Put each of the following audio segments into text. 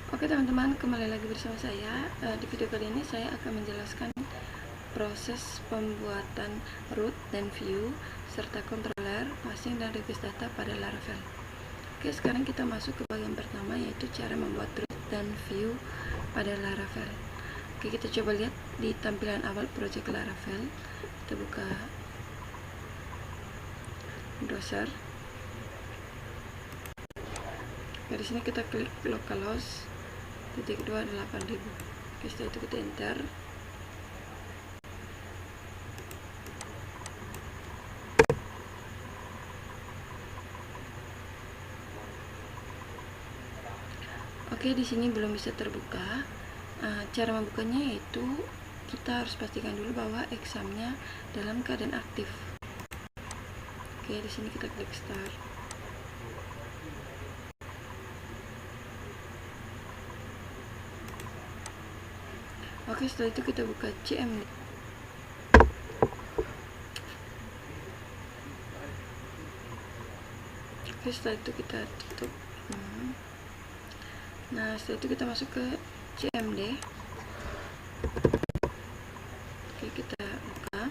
Oke teman-teman, kembali lagi bersama saya. Di video kali ini saya akan menjelaskan proses pembuatan root dan view serta controller, passing dan request data pada Laravel. Oke, sekarang kita masuk ke bagian pertama, yaitu cara membuat root dan view pada Laravel. Oke, kita coba lihat di tampilan awal project Laravel. Kita buka browser. Dari sini kita klik localhost /2 8000. Oke, setelah itu kita enter. Oke, di sini belum bisa terbuka. Cara membukanya yaitu kita harus pastikan dulu bahwa examnya dalam keadaan aktif. Oke, di sini kita klik start. Oke, setelah itu kita buka CMD. Oke, setelah itu kita tutup. Nah, setelah itu kita masuk ke CMD. Oke, kita buka.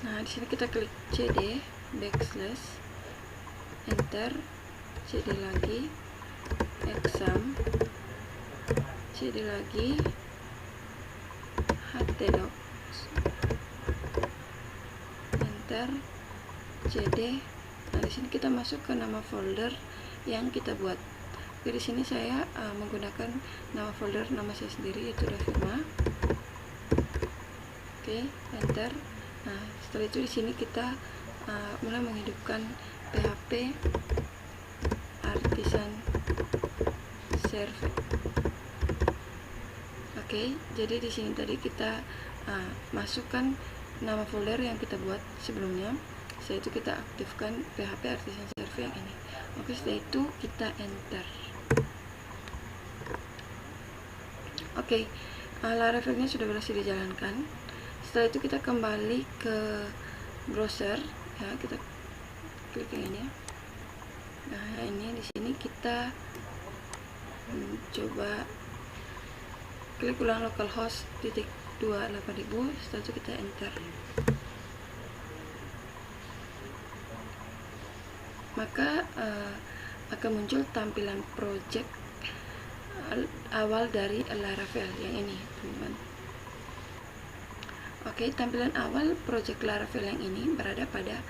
Nah, di sini kita klik cd backslash enter, cd lagi exam, cd lagi htdocs, enter, cd. Nah, di sini kita masuk ke nama folder yang kita buat. Oke, di sini saya menggunakan nama folder nama saya sendiri, yaitu Davima. Oke, enter. Nah, setelah itu di sini kita mulai menghidupkan PHP Artisan Server. Oke, jadi di sini tadi kita masukkan nama folder yang kita buat sebelumnya. Setelah itu kita aktifkan PHP Artisan Server yang ini. Oke, setelah itu kita enter. Oke, Laravelnya sudah berhasil dijalankan. Setelah itu kita kembali ke browser, ya, kita klik yang ini. Nah, ini di sini kita coba klik ulang localhost /28000. Setelah itu kita enter. Maka akan muncul tampilan project awal dari Laravel yang ini, teman-teman. Oke, tampilan awal project Laravel yang ini berada pada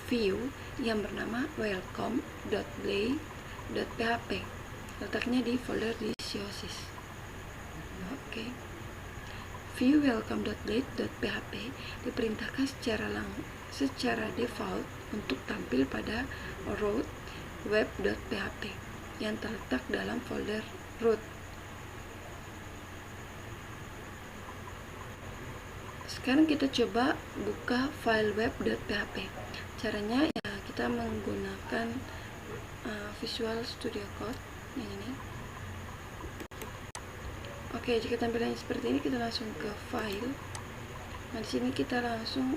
view yang bernama welcome.blade.php. Letaknya di folder di Siosis. Oke. View welcome.blade.php diperintahkan secara default untuk tampil pada root web.php yang terletak dalam folder root. Sekarang kita coba buka file web.php. Caranya ya kita menggunakan Visual Studio Code yang ini. Oke, jika tampilannya seperti ini, kita langsung ke file. Nah, di sini kita langsung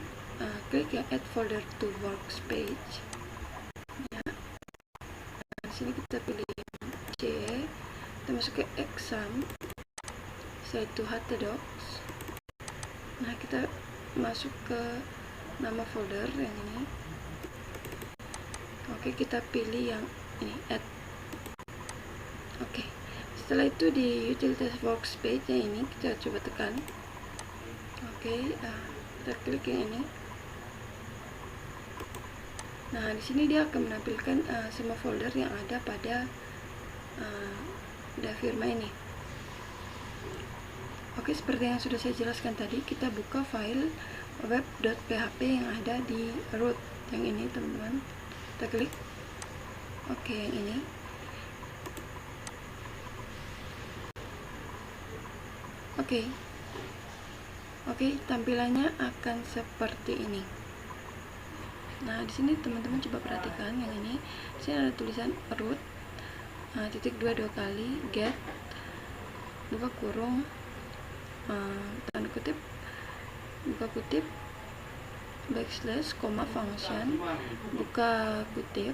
klik yang add folder to workspace. Ya. Nah, di sini kita pilih C, kita masuk ke exam, setelah itu htdocs. Nah, kita masuk ke nama folder yang ini. Oke, kita pilih yang ini, add. Oke, setelah itu di utilitas workspace yang ini kita coba tekan. Oke, kita klik yang ini. Nah, di sini dia akan menampilkan semua folder yang ada pada Davima ini. Oke, seperti yang sudah saya jelaskan tadi, kita buka file web.php yang ada di root yang ini, teman-teman. Kita klik. Oke, yang ini. Oke, tampilannya akan seperti ini. Nah, di sini teman-teman coba perhatikan yang ini. Di sini ada tulisan root _2 kali get buka kurung tanda kutip buka kutip backslash koma function buka kutip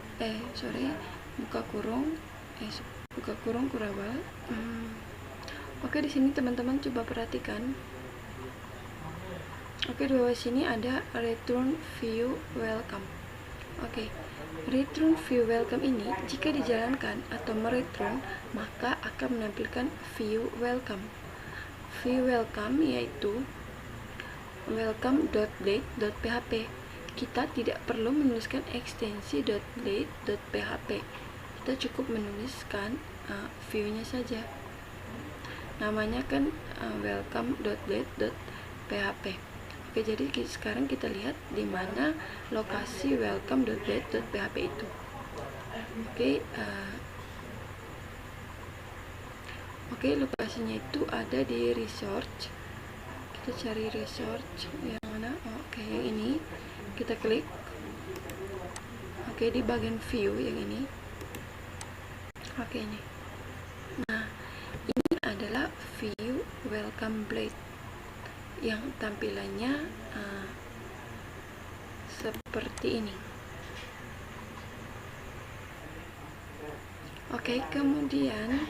buka kurung kurawal. Oke, di sini teman-teman coba perhatikan. Oke, di bawah sini ada return view welcome. Oke, return view welcome ini jika dijalankan atau mereturn, maka akan menampilkan view welcome. View welcome yaitu welcome.blade.php. Kita tidak perlu menuliskan ekstensi .blade.php. Kita cukup menuliskan view-nya saja. Namanya kan welcome.blade.php. Oke, jadi sekarang kita lihat di mana lokasi welcome.blade.php itu. Oke, lokasinya itu ada di research. Kita cari research yang mana? Oke, yang ini kita klik. Oke, di bagian view yang ini. Oke, ini. Nah, ini adalah view welcome blade yang tampilannya seperti ini. Oke, kemudian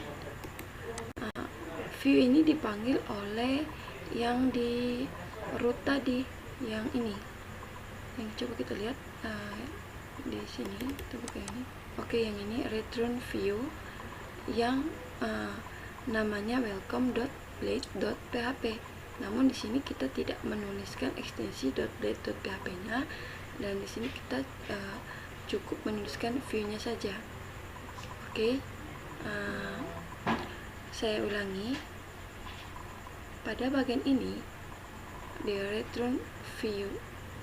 view ini dipanggil oleh yang di root tadi, yang ini. Yang coba kita lihat di sini, kita buka ini. Oke, yang ini return view yang namanya welcome.blade.php. Namun di sini kita tidak menuliskan ekstensi .blade.php-nya, dan di sini kita cukup menuliskan view-nya saja. Oke, saya ulangi. Pada bagian ini di return view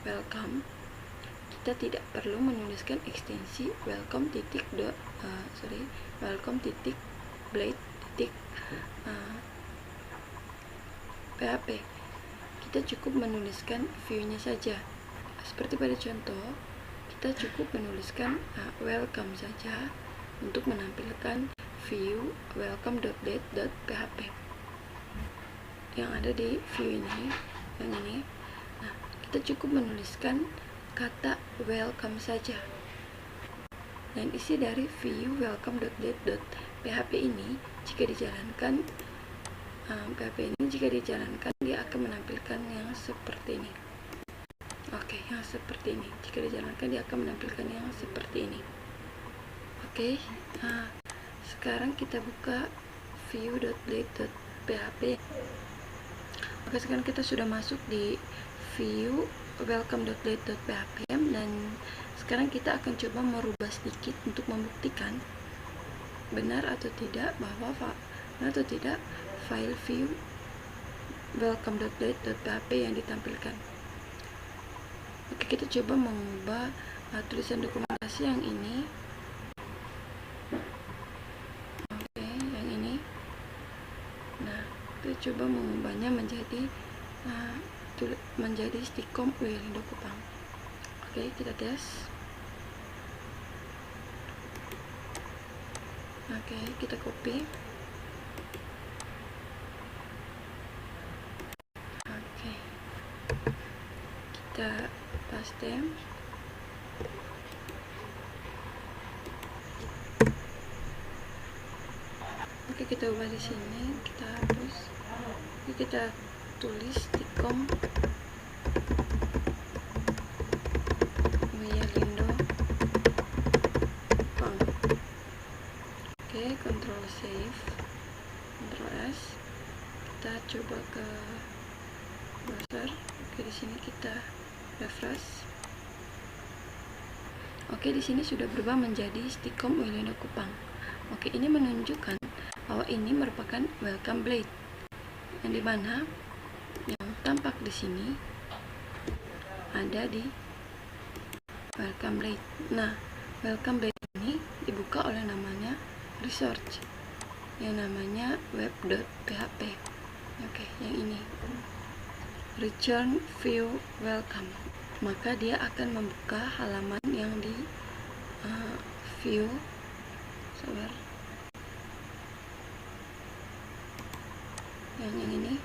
welcome, kita tidak perlu menuliskan ekstensi welcome.blade.php. Kita cukup menuliskan view-nya saja. Seperti pada contoh, kita cukup menuliskan welcome saja untuk menampilkan view welcome.blade.php yang ada di view ini, yang ini. Nah, kita cukup menuliskan kata welcome saja, dan isi dari view welcome.blade.php ini jika dijalankan dia akan menampilkan yang seperti ini. Oke, yang seperti ini. Jika dijalankan dia akan menampilkan yang seperti ini. Oke, sekarang kita buka view.blade.php. Oke, sekarang kita sudah masuk di view welcome.blade.php, dan sekarang kita akan coba merubah sedikit untuk membuktikan benar atau tidak file view welcome.blade.php yang ditampilkan. Oke, kita coba mengubah tulisan dokumentasi yang ini. Oke, yang ini. Nah, kita coba mengubahnya menjadi Stikom Wilindo Kupang. Oke, kita tes. Oke, kita copy. Oke, kita paste. Oke, kita ubah di sini, kita hapus. Oke, kita tulis Stikom Wilindo Kupang. Oke, Ctrl save, Ctrl S. Kita coba ke browser. Oke, di sini kita refresh. Oke, di sini sudah berubah menjadi Stikom Wilindo Kupang. Oke, ini menunjukkan bahwa ini merupakan welcome blade, yang dimana yang tampak di sini ada di welcome blade. Nah, welcome blade ini dibuka oleh namanya research, yang namanya web.php. Oke, yang ini return view welcome, maka dia akan membuka halaman yang di view yang ini.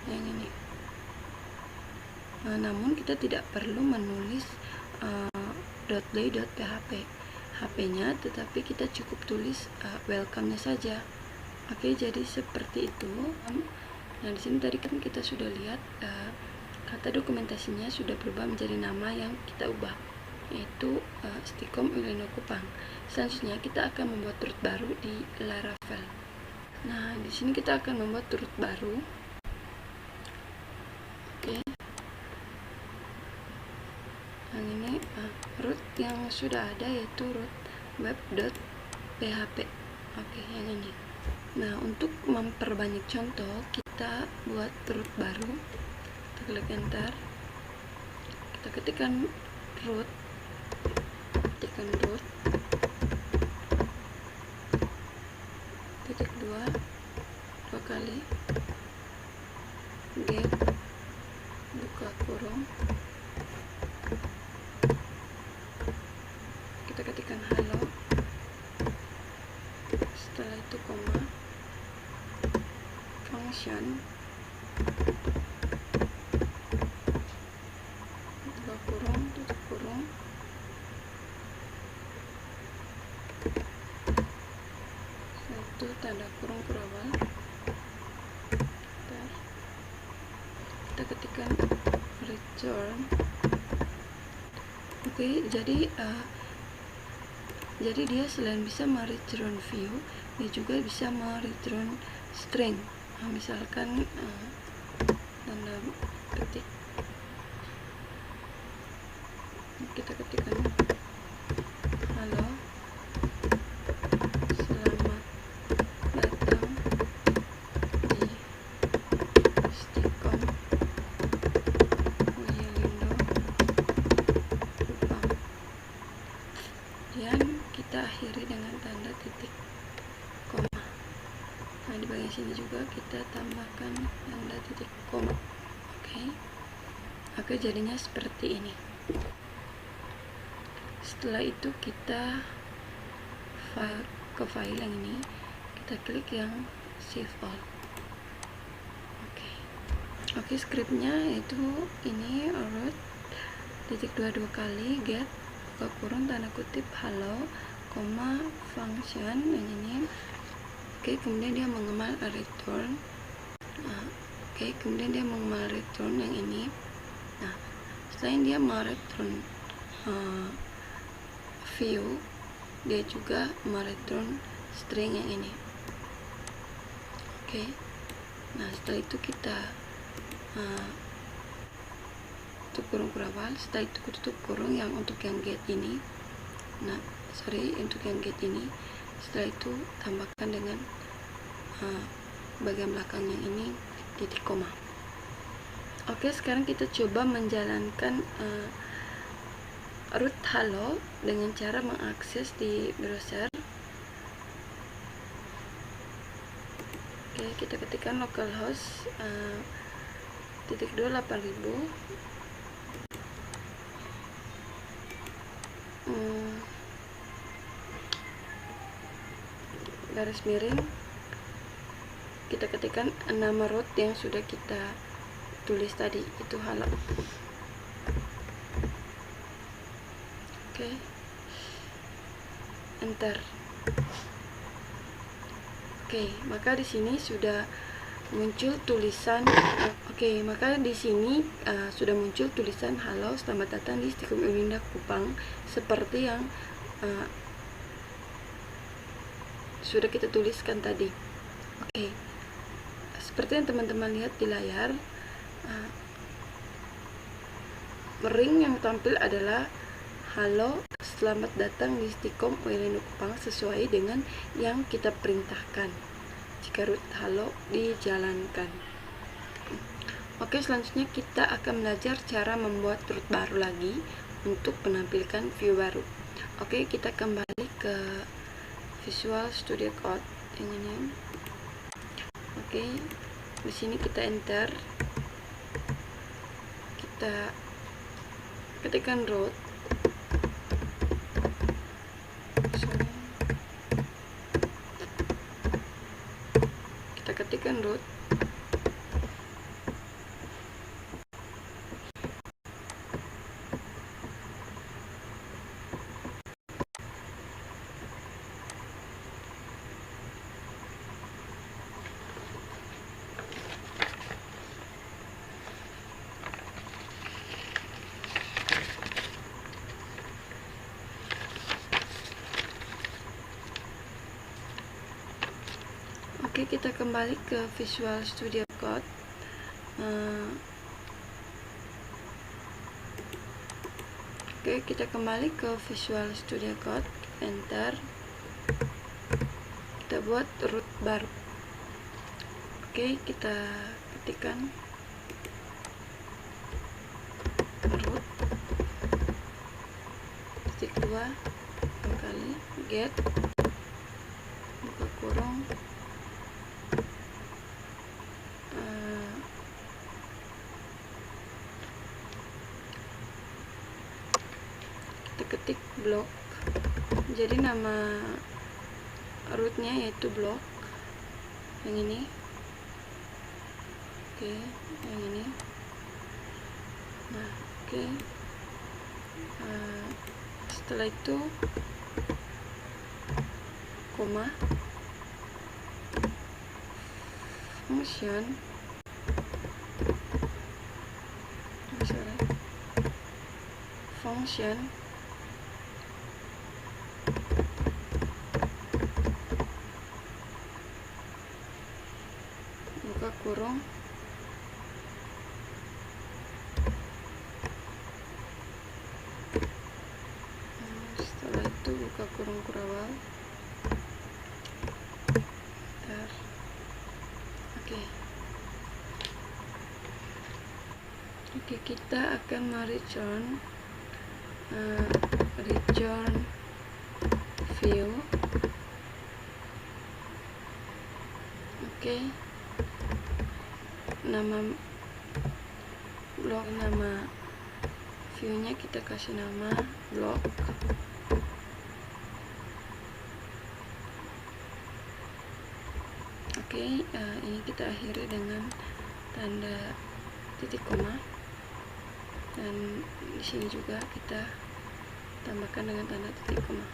Yang ini. Namun kita tidak perlu menulis .blade.php. HP-nya, tetapi kita cukup tulis welcome-nya saja. Oke, jadi seperti itu. Nah, di sini tadi kan kita sudah lihat kata dokumentasinya sudah berubah menjadi nama yang kita ubah, yaitu Stikom Ileno Kupang. Selanjutnya kita akan membuat root baru di Laravel. Nah, di sini kita akan membuat root baru. Oke. Yang ini root yang sudah ada, yaitu root web.php. Oke, yang ini. Nah, untuk memperbanyak contoh, kita buat root baru. Kita klik enter. Kita ketikkan root. Titik dua kali get buka kurung, kita ketikkan halo, setelah itu koma, function buka kurung, tutup kurung, itu tanda kurung kurawal. Kita ketikkan return. Oke, jadi dia selain bisa mereturn view, dia juga bisa mereturn string. Nah, misalkan tanda ketik, kita ketikkan halo, selamat datang di Stikom Uyelindo Kupang. Dan kita akhiri dengan tanda titik koma. Nah, di bagian sini juga kita tambahkan tanda titik koma. Oke, jadinya seperti ini. Setelah itu kita ke file yang ini, kita klik yang save all. Oke, scriptnya yaitu ini root titik dua kali get buka kurung tanda kutip halo, koma, function yang ini. Oke, kemudian dia mengemal return. Oke, kemudian dia mengemal return yang ini. Nah, selain dia mereturn view, dia juga mereturn string yang ini. Oke, nah setelah itu kita tutup kurung kurawal. Setelah itu tutup kurung yang untuk yang get ini. Nah, untuk yang get ini. Setelah itu tambahkan dengan bagian belakang yang ini titik koma. Oke, sekarang kita coba menjalankan root halo dengan cara mengakses di browser. Oke, kita ketikkan localhost titik 8000 garis miring, kita ketikkan nama root yang sudah kita tulis tadi, itu halo. Oke, enter. Oke, maka di sini sudah muncul tulisan. Sudah muncul tulisan halo, selamat datang di Stikom Uyelindo Kupang, seperti yang sudah kita tuliskan tadi. Oke, seperti yang teman-teman lihat di layar, ring yang tampil adalah halo, selamat datang di Stikom Uyelindo Kupang, sesuai dengan yang kita perintahkan jika root halo dijalankan. Oke, selanjutnya kita akan belajar cara membuat root baru lagi untuk menampilkan view baru. Oke, kita kembali ke Visual Studio Code yang ini. Oke, di sini kita enter, kita ketikkan root. Kita ketikkan root. Oke, kita kembali ke Visual Studio Code. Oke, kita kembali ke Visual Studio Code, enter. Kita buat root baru. Oke, kita ketikkan root titik 2 kali get buka kurung kita ketik blok. Jadi nama rootnya yaitu blok yang ini. Oke, yang ini. Nah, oke. Setelah itu koma, function buka kurung setelah itu buka kurung kurawal. Oke, kita akan return view. Oke, nama blok, nama viewnya kita kasih nama blok. Oke, ini kita akhiri dengan tanda titik koma, dan di sini juga kita tambahkan dengan tanda titik koma.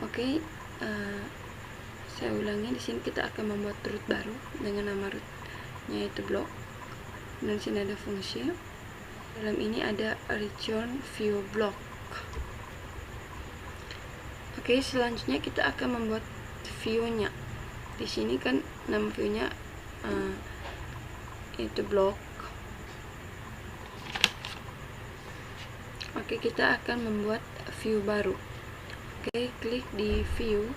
Oke, saya ulangi. Di sini kita akan membuat root baru dengan nama rootnya yaitu blok, dan di sini ada fungsi. Dalam ini ada return view block. Oke, selanjutnya kita akan membuat view-nya. Di sini kan nama view-nya itu blok. Oke, kita akan membuat view baru. Oke, klik di view,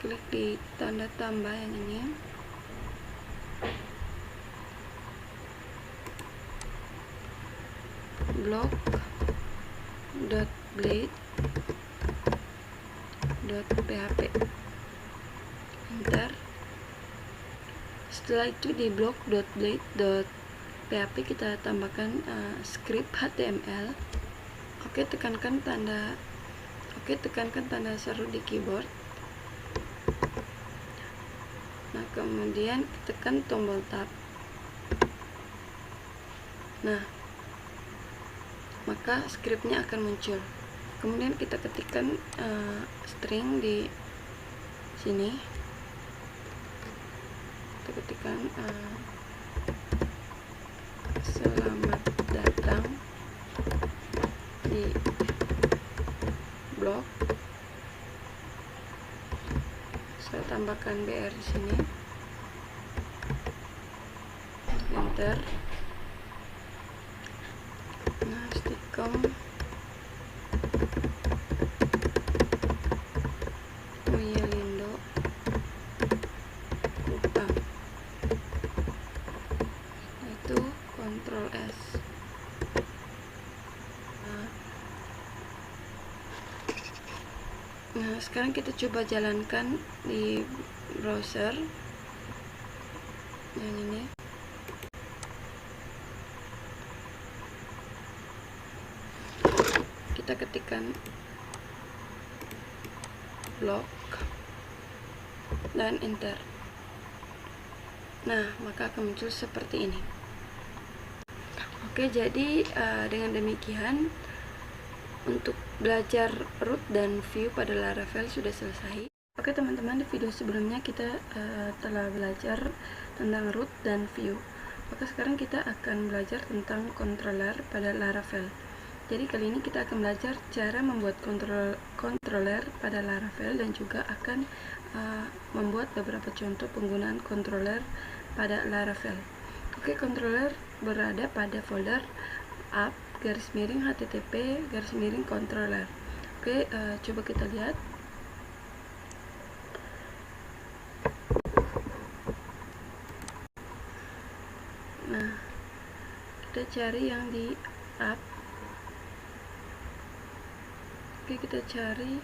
klik di tanda tambah yang ini. Block .blade.php, enter. Setelah itu di block.blade.php kita tambahkan script HTML. Oke, tekankan tanda seru di keyboard. Nah, kemudian tekan tombol tab. Nah, maka scriptnya akan muncul. Kemudian kita ketikkan string di sini. Kita ketikkan selamat datang di blog. Saya tambahkan BR di sini. Enter. Nah, stikom Lindo Kupang. Itu Ctrl S. Nah, sekarang kita coba jalankan di browser yang ini. Kita ketikkan blok dan enter. Nah, maka akan muncul seperti ini. Oke, jadi dengan demikian untuk belajar root dan view pada Laravel sudah selesai. Oke teman-teman, di video sebelumnya kita telah belajar tentang root dan view. Maka sekarang kita akan belajar tentang controller pada Laravel. Jadi kali ini kita akan belajar cara membuat controller pada Laravel dan juga akan membuat beberapa contoh penggunaan controller pada Laravel. Oke, controller berada pada folder app /http /controller. Oke, coba kita lihat. Nah, kita cari yang di app. Oke, kita cari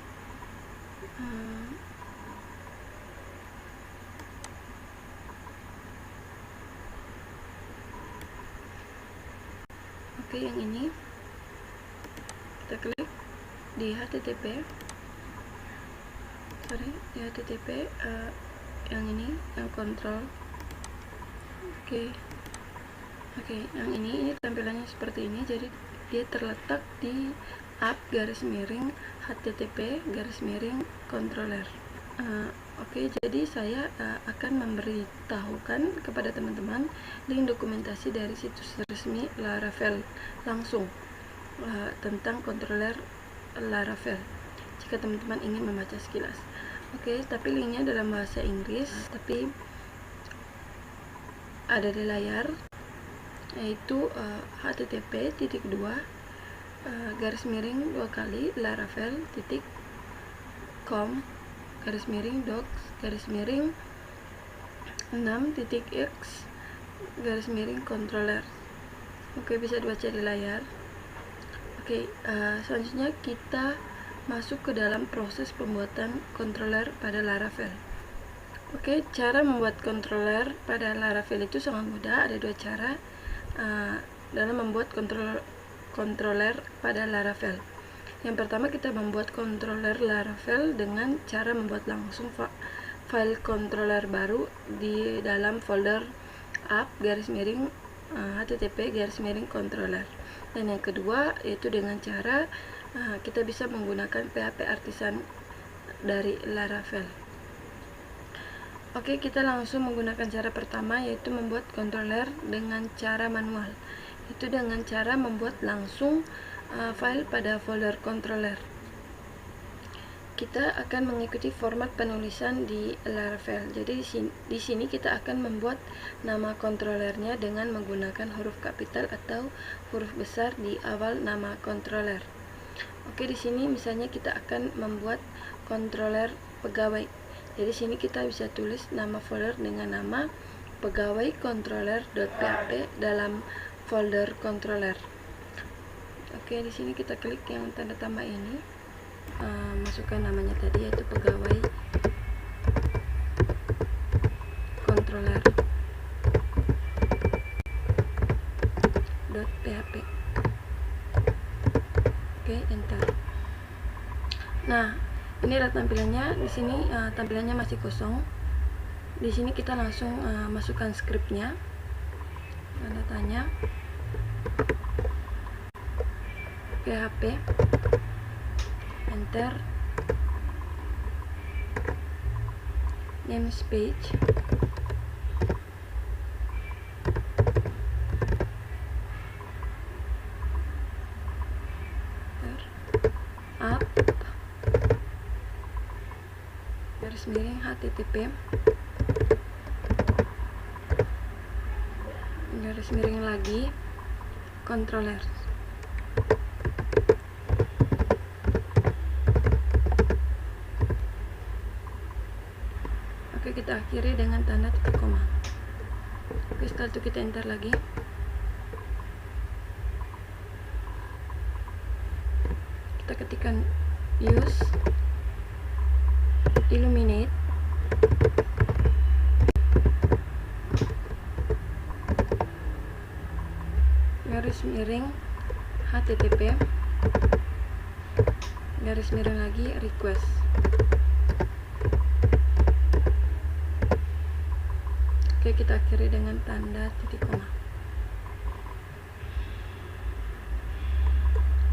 oke, yang ini kita klik di http yang ini, yang kontrol. Oke, yang ini tampilannya seperti ini. Jadi dia terletak di app /http /controller. Oke, jadi saya akan memberitahukan kepada teman-teman link dokumentasi dari situs resmi Laravel langsung tentang controller Laravel jika teman-teman ingin membaca sekilas. Oke, tapi linknya dalam bahasa Inggris, tapi ada di layar, yaitu http://laravel.com/docs/6.x/controller. Oke, bisa dibaca di layar. Oke, selanjutnya kita masuk ke dalam proses pembuatan controller pada Laravel. Oke, cara membuat controller pada Laravel itu sangat mudah. Ada dua cara dalam membuat controller pada Laravel. Yang pertama, kita membuat controller Laravel dengan cara membuat langsung file controller baru di dalam folder app /http /controller. Dan yang kedua, yaitu dengan cara kita bisa menggunakan PHP Artisan dari Laravel. Oke, kita langsung menggunakan cara pertama, yaitu membuat controller dengan cara manual. Itu dengan cara membuat langsung file pada folder controller. Kita akan mengikuti format penulisan di Laravel. Jadi di sini kita akan membuat nama controllernya dengan menggunakan huruf kapital atau huruf besar di awal nama controller. Oke, di sini misalnya kita akan membuat controller pegawai. Jadi sini kita bisa tulis nama folder dengan nama pegawai controller.php dalam folder controller. Oke, di sini kita klik yang tanda tambah ini, masukkan namanya tadi, yaitu pegawai controller.php. Oke, enter. Nah, ini adalah tampilannya. Di sini tampilannya masih kosong. Di sini kita langsung masukkan skripnya, tanda tanya PHP, enter, namespace, app /http lagi controller. Oke, kita akhiri dengan tanda titik koma. Oke, setelah itu kita enter lagi. Kita ketikkan use illuminate /http lagi request. Oke, kita akhiri dengan tanda titik koma.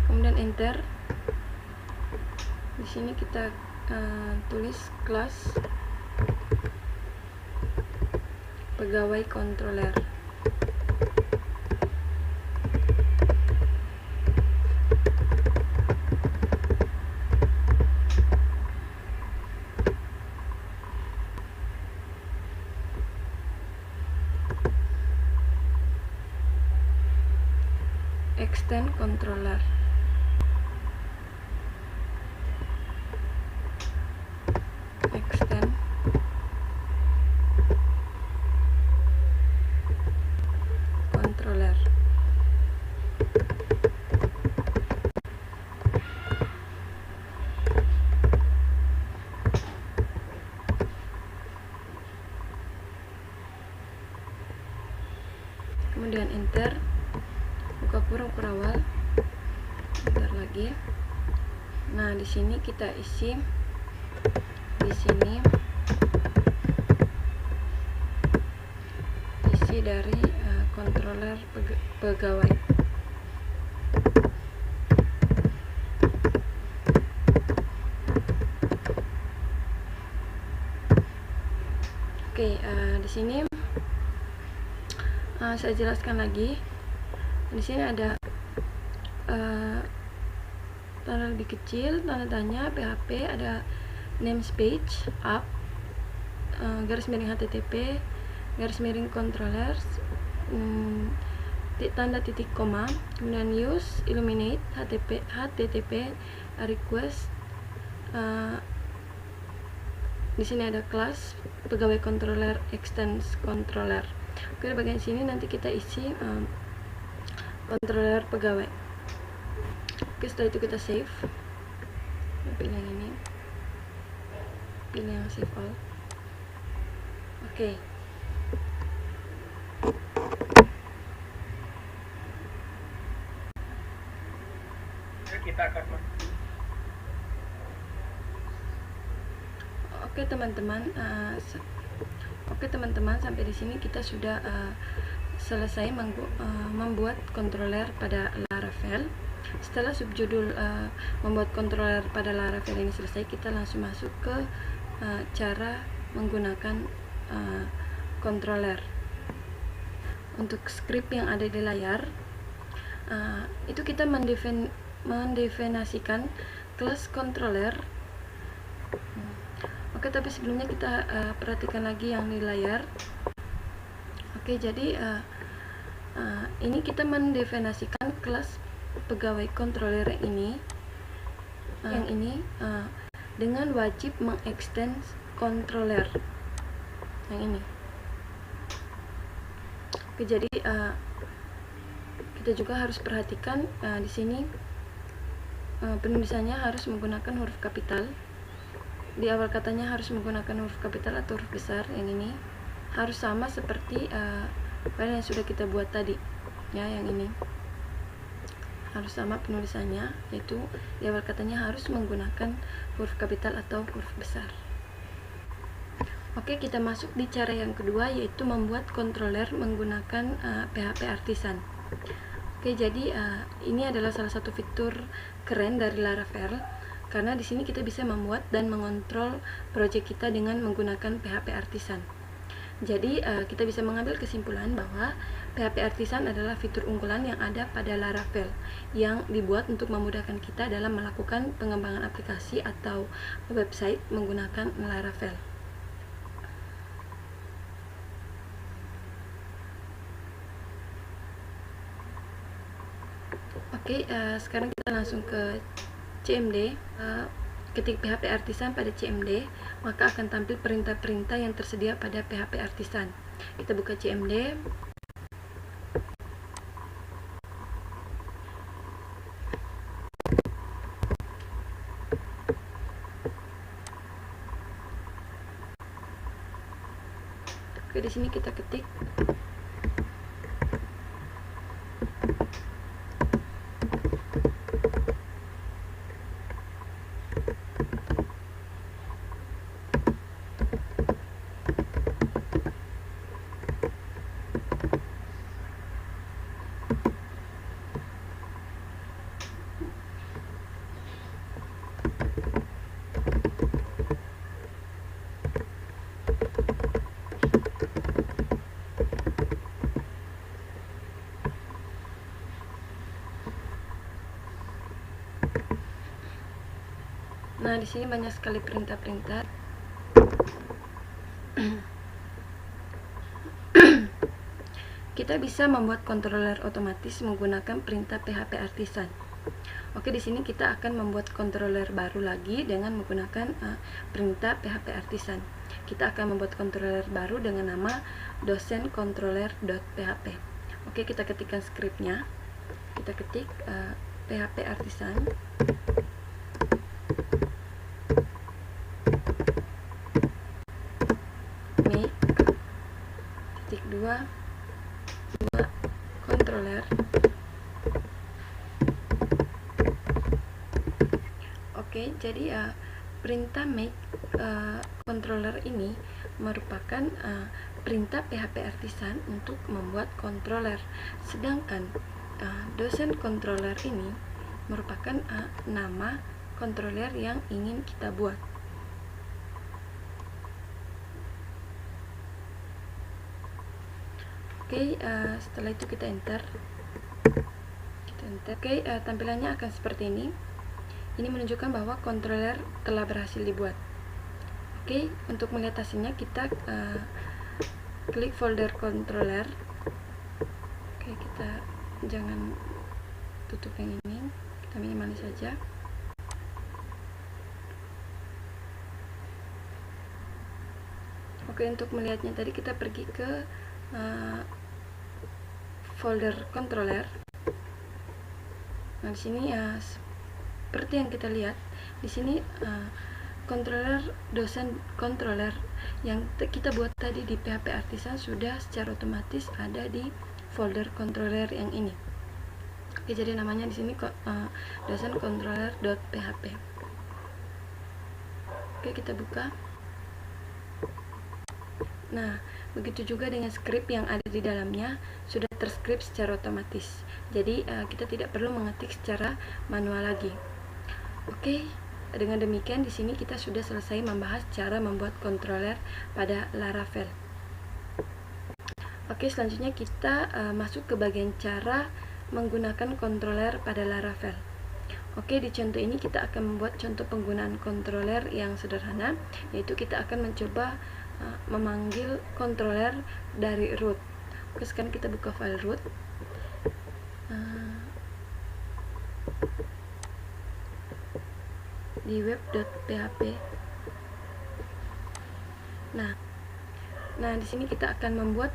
Kemudian enter. Di sini kita tulis kelas pegawai controller. extend controller. Extend controller. Kemudian enter, buka kurung kurawal, enter lagi. Nah, di sini kita isi, di sini isi dari controller pegawai. Oke, di sini saya jelaskan lagi. Di sini ada tanda lebih kecil, tanda tanya, PHP, ada namespace, up, garis miring HTTP, garis miring controllers, tanda titik koma, kemudian use, illuminate, HTTP, request. Di sini ada kelas pegawai controller, extends controller. Oke, di bagian sini nanti kita isi controller pegawai. Oke, setelah itu kita save. Pilih yang ini, pilih yang save all. Oke. Kita akan Oke teman-teman, sampai di sini kita sudah selesai membuat controller pada Laravel. Setelah subjudul membuat controller pada Laravel ini selesai, kita langsung masuk ke cara menggunakan controller. Untuk script yang ada di layar, itu kita mendefinisikan kelas controller. Oke, tapi sebelumnya kita perhatikan lagi yang di layar. Oke, jadi ini kita mendefinisikan kelas pegawai controller ini, yang ini dengan wajib mengextend controller yang ini. Oke, jadi kita juga harus perhatikan di sini penulisannya harus menggunakan huruf kapital. Di awal katanya harus menggunakan huruf kapital atau huruf besar. Yang ini harus sama seperti file yang sudah kita buat tadi, ya. Yang ini harus sama penulisannya, yaitu di awal katanya harus menggunakan huruf kapital atau huruf besar. Oke, kita masuk di cara yang kedua, yaitu membuat controller menggunakan PHP Artisan. Oke, jadi ini adalah salah satu fitur keren dari Laravel, karena di sini kita bisa membuat dan mengontrol project kita dengan menggunakan PHP Artisan. Jadi kita bisa mengambil kesimpulan bahwa PHP Artisan adalah fitur unggulan yang ada pada Laravel, yang dibuat untuk memudahkan kita dalam melakukan pengembangan aplikasi atau website menggunakan Laravel. Oke, sekarang kita langsung ke CMD. Ketik PHP Artisan pada CMD, maka akan tampil perintah-perintah yang tersedia pada PHP Artisan. Kita buka CMD. Oke, di sini kita ketik Nah, di sini banyak sekali perintah-perintah. Oke, kita bisa membuat controller otomatis menggunakan perintah PHP artisan. Oke, di sini kita akan membuat controller baru lagi dengan menggunakan perintah PHP artisan. Kita akan membuat controller baru dengan nama dosen controller.php. Oke, kita ketikkan scriptnya. Kita ketik PHP artisan. Make titik 2 controller. Oke, jadi perintah make controller ini merupakan perintah PHP artisan untuk membuat controller, sedangkan dosen controller ini merupakan nama controller yang ingin kita buat. Oke, setelah itu kita enter. Oke, tampilannya akan seperti ini. Ini menunjukkan bahwa controller telah berhasil dibuat. Oke, untuk melihat hasilnya kita klik folder controller. Oke, kita jangan tutup yang ini, kita minimalis saja. Oke, untuk melihatnya tadi kita pergi ke folder controller. Nah, di sini seperti yang kita lihat di sini controller dosen controller yang kita buat tadi di PHP artisan sudah secara otomatis ada di folder controller yang ini. Oke, jadi namanya di sini dosen controller.php. Oke, kita buka. Nah, begitu juga dengan script yang ada di dalamnya sudah terskrip secara otomatis. Jadi kita tidak perlu mengetik secara manual lagi. Oke, dengan demikian di sini kita sudah selesai membahas cara membuat controller pada Laravel. Oke, selanjutnya kita masuk ke bagian cara menggunakan controller pada Laravel. Oke, di contoh ini kita akan membuat contoh penggunaan controller yang sederhana, yaitu kita akan mencoba memanggil controller dari root. Oke, sekarang kita buka file root. Di web.php. Nah, di sini kita akan membuat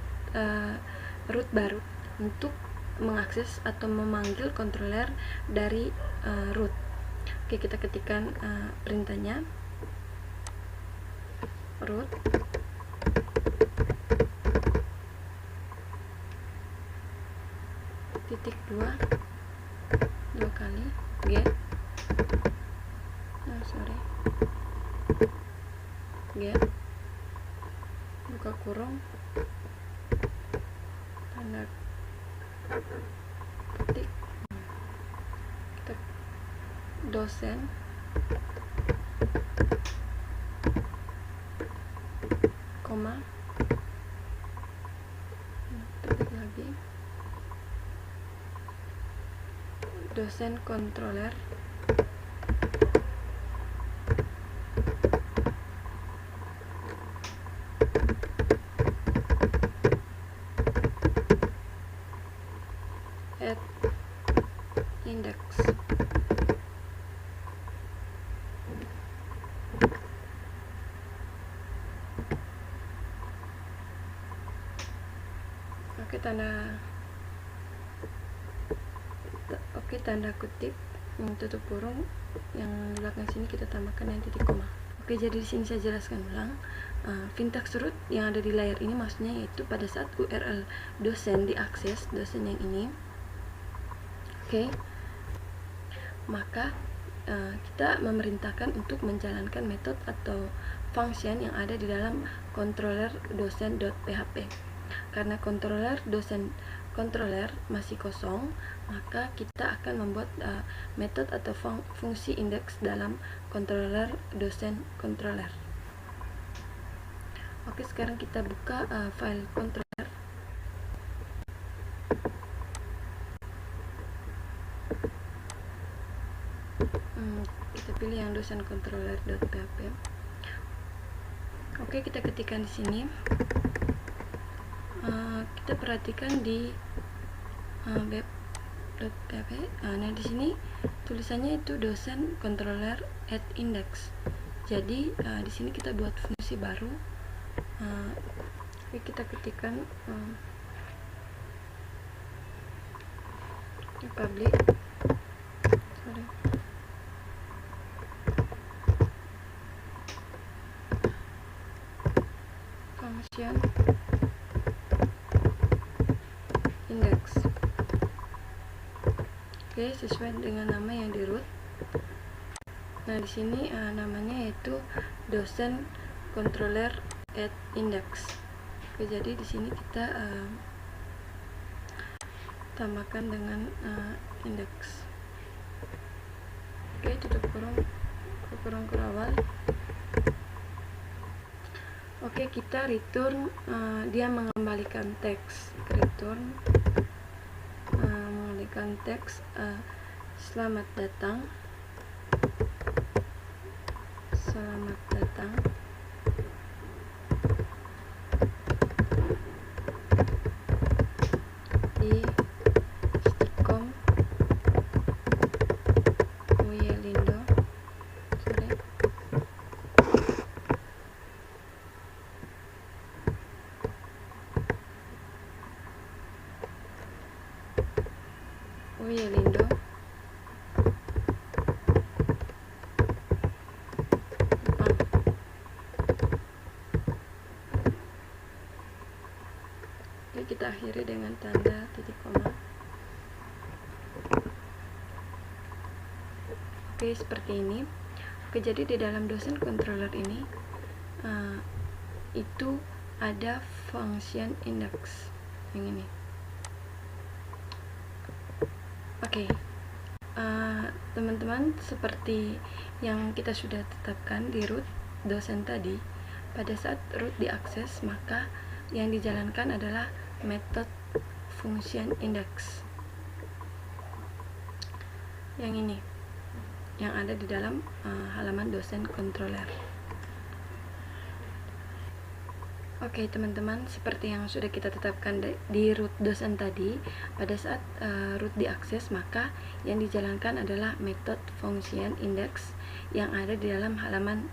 root baru untuk mengakses atau memanggil controller dari root. Oke, kita ketikkan perintahnya root titik 2 kali get get buka kurung tanda ketik kita dosen koma ketik lagi dosen controller at index. Oke, tanda kutip tutup kurung yang di belakang sini kita tambahkan yang titik koma. Oke, jadi di sini saya jelaskan ulang. Syntax root yang ada di layar ini maksudnya yaitu pada saat URL dosen diakses, dosen yang ini. Oke, maka kita memerintahkan untuk menjalankan metode atau function yang ada di dalam controller dosen.php. Karena controller dosen controller masih kosong, maka kita akan membuat metode atau fungsi indeks dalam controller dosen controller. Oke, sekarang kita buka file controller. Kita pilih yang dosen controller.php. Oke, kita ketikkan di sini kita perhatikan di web.php. Nah, di sini tulisannya itu dosen controller at index. Jadi di sini kita buat fungsi baru. Kita ketikkan public function index. Oke, sesuai dengan nama yang di root. Nah, di sini namanya yaitu dosen controller at index. Oke, jadi di sini kita tambahkan dengan index. Oke, tutup kurung awal. Oke, kita return, dia mengembalikan teks. Return mengembalikan teks selamat datang di Stikom Uyelindo. Uyelindo kita akhiri dengan tanda titik koma. Oke, seperti ini. Oke, jadi di dalam dosen controller ini itu ada function index yang ini. Oke, teman-teman, seperti yang kita sudah tetapkan di root dosen tadi, pada saat root diakses maka yang dijalankan adalah method function index yang ini, yang ada di dalam halaman dosen controller. Oke, teman-teman, seperti yang sudah kita tetapkan di root dosen tadi, pada saat root diakses maka yang dijalankan adalah method function index yang ada di dalam halaman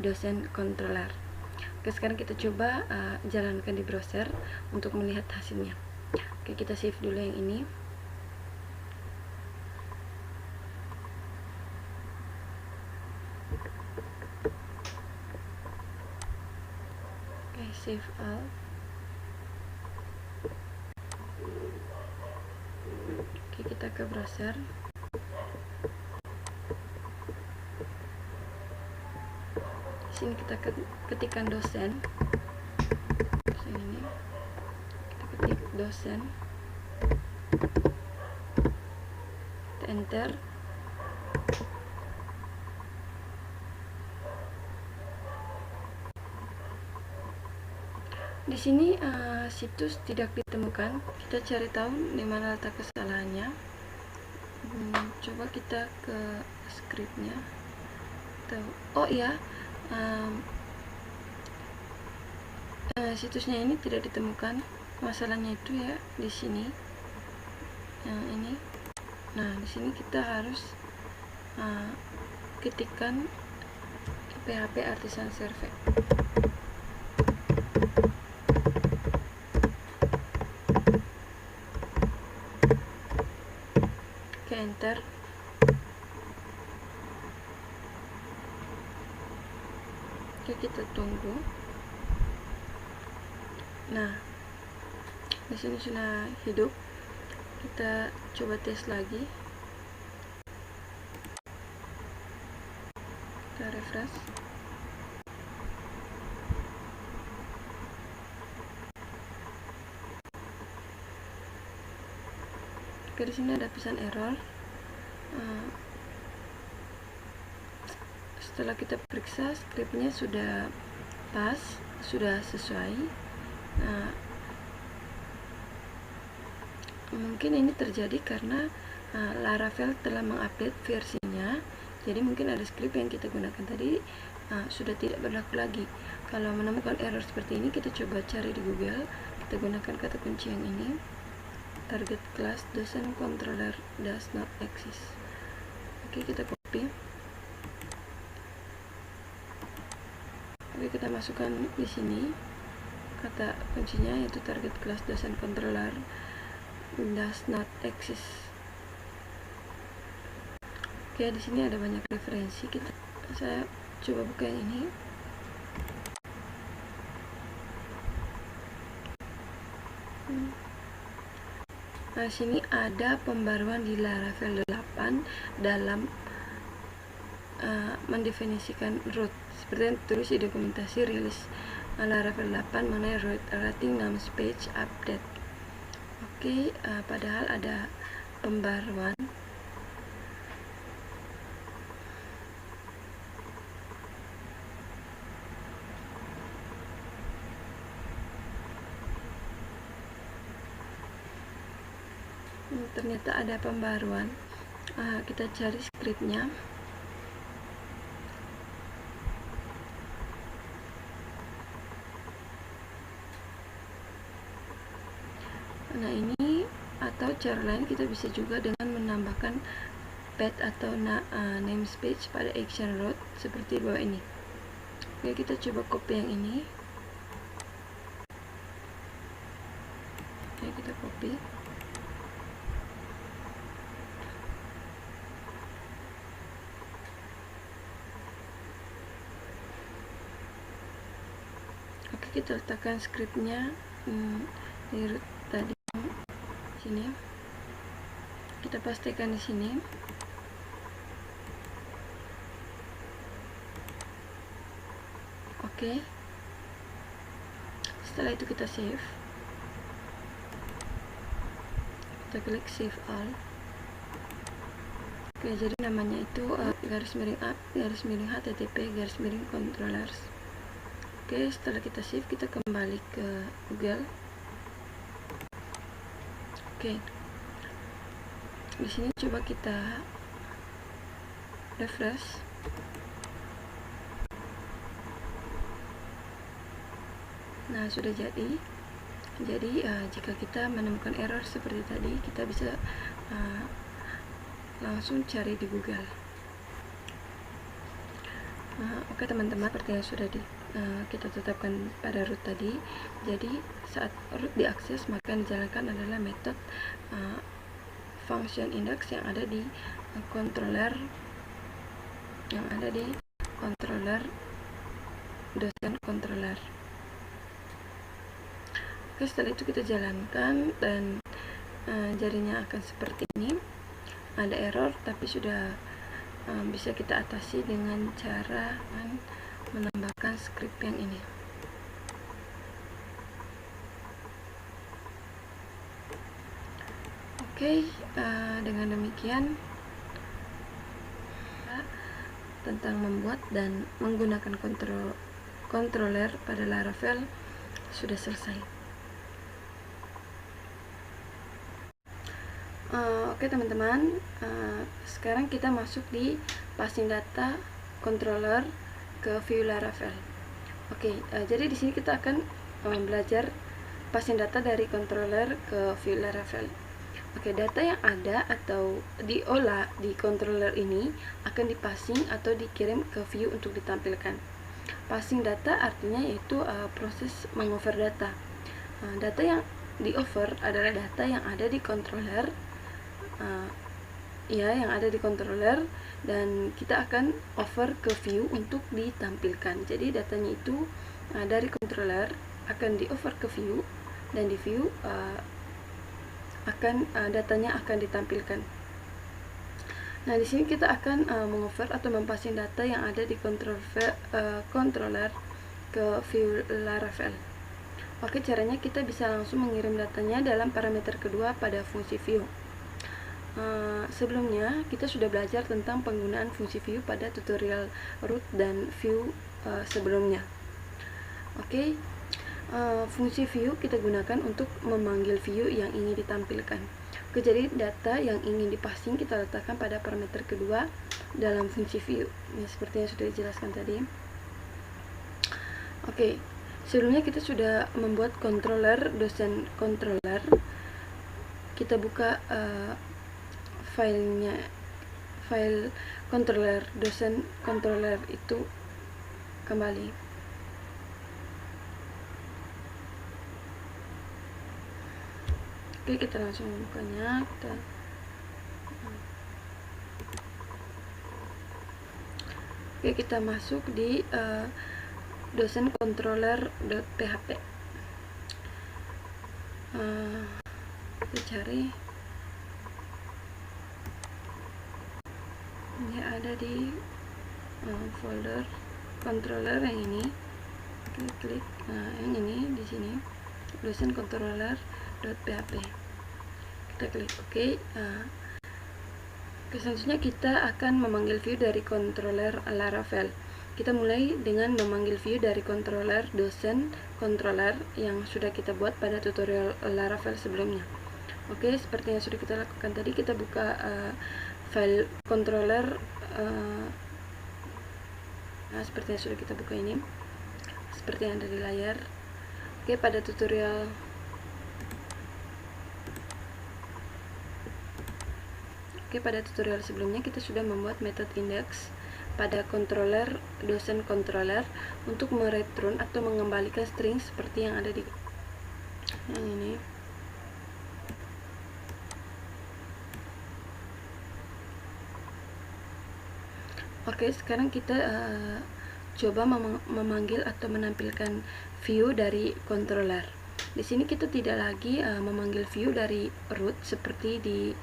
dosen controller. Oke, sekarang kita coba jalankan di browser untuk melihat hasilnya. Oke, kita save dulu yang ini. Oke, save all. Oke, kita ke browser. Sini kita ketikkan dosen. Ini kita ketik dosen, kita enter. Di sini situs tidak ditemukan. Kita cari tahu di mana letak kesalahannya. Coba kita ke scriptnya. Oh ya, situsnya ini tidak ditemukan. Masalahnya itu ya di sini, yang ini. Nah, di sini kita harus ketikkan PHP Artisan Survey. Oke, enter. Oke, kita tunggu. Nah, di sini sudah hidup. Kita coba tes lagi. Kita refresh. Oke, di sini ada pesan error. Setelah kita periksa, scriptnya sudah pas, sudah sesuai. Mungkin ini terjadi karena Laravel telah mengupdate versinya, jadi mungkin ada script yang kita gunakan tadi sudah tidak berlaku lagi. Kalau menemukan error seperti ini, kita coba cari di Google kita gunakan kata kunci yang ini, target class doesn't controller does not exist. Oke, kita copy. Oke, kita masukkan di sini kata kuncinya, yaitu target class doesn't controller does not exist. Oke, di sini ada banyak referensi. Saya coba buka yang ini. Nah, sini ada pembaruan di Laravel 8 dalam mendefinisikan root, seperti yang terus di dokumentasi rilis Laravel 8 mengenai root rating namespace update. Oke, padahal ada pembaruan. Ternyata ada pembaruan. Kita cari skripnya. Nah, ini atau cara lain kita bisa juga dengan menambahkan path atau namespace pada action root seperti bawah ini. Oke, kita coba copy yang ini. Oke, kita copy. Oke, kita letakkan skripnya di root tadi sini. Kita pastikan di sini. Oke. Setelah itu kita save. Kita klik save all. Oke, jadi namanya itu garis miring a garis miring http garis miring controllers. Oke, setelah kita save, kita kembali ke Google. Oke, di sini coba kita refresh. Nah, sudah jadi. Jadi jika kita menemukan error seperti tadi, kita bisa langsung cari di Google. Oke teman-teman, seperti yang sudah kita tetapkan pada root tadi. Jadi saat root diakses, maka yang dijalankan adalah metode function index yang ada di controller dosen controller. Oke, setelah itu kita jalankan dan jadinya akan seperti ini. Ada error, tapi sudah bisa kita atasi dengan cara menambahkan script yang ini. Oke, dengan demikian tentang membuat dan menggunakan controller pada Laravel sudah selesai. Oke teman-teman, sekarang kita masuk di passing data controller ke view Laravel. Oke, jadi di sini kita akan belajar passing data dari controller ke view Laravel. Oke, data yang ada atau diolah di controller ini akan dipassing atau dikirim ke view untuk ditampilkan. Passing data artinya yaitu proses mengover data. Data yang di-over adalah data yang ada di controller, yang ada di controller, dan kita akan over ke view untuk ditampilkan. Jadi datanya itu dari controller akan di-over ke view, dan di view datanya akan ditampilkan. Nah, di sini kita akan mengover atau mempassing data yang ada di controller ke view Laravel. Oke, caranya kita bisa langsung mengirim datanya dalam parameter kedua pada fungsi view. Sebelumnya kita sudah belajar tentang penggunaan fungsi view pada tutorial root dan view sebelumnya. Oke, fungsi view kita gunakan untuk memanggil view yang ingin ditampilkan. Oke, jadi data yang ingin dipassing kita letakkan pada parameter kedua dalam fungsi view. Ini seperti yang sudah dijelaskan tadi. Oke, Sebelumnya kita sudah membuat controller dosen controller. Kita buka file controller dosen controller itu kembali. Oke, kita langsung bukanya. Kita masuk di dosen controller.php. Kita cari, ini ada di folder controller yang ini. Kita klik yang ini di sini, dosen controller.php. Kita klik OK. Selanjutnya kita akan memanggil view dari controller Laravel. Kita mulai dengan memanggil view dari controller dosen controller yang sudah kita buat pada tutorial Laravel sebelumnya. Oke, seperti yang sudah kita lakukan tadi, kita buka file controller seperti yang sudah kita buka ini, seperti yang ada di layar. Oke, pada tutorial sebelumnya kita sudah membuat method index pada controller dosen controller untuk mereturn atau mengembalikan string seperti yang ada di yang ini. Oke, sekarang kita coba memanggil atau menampilkan view dari controller. Di sini kita tidak lagi memanggil view dari root seperti di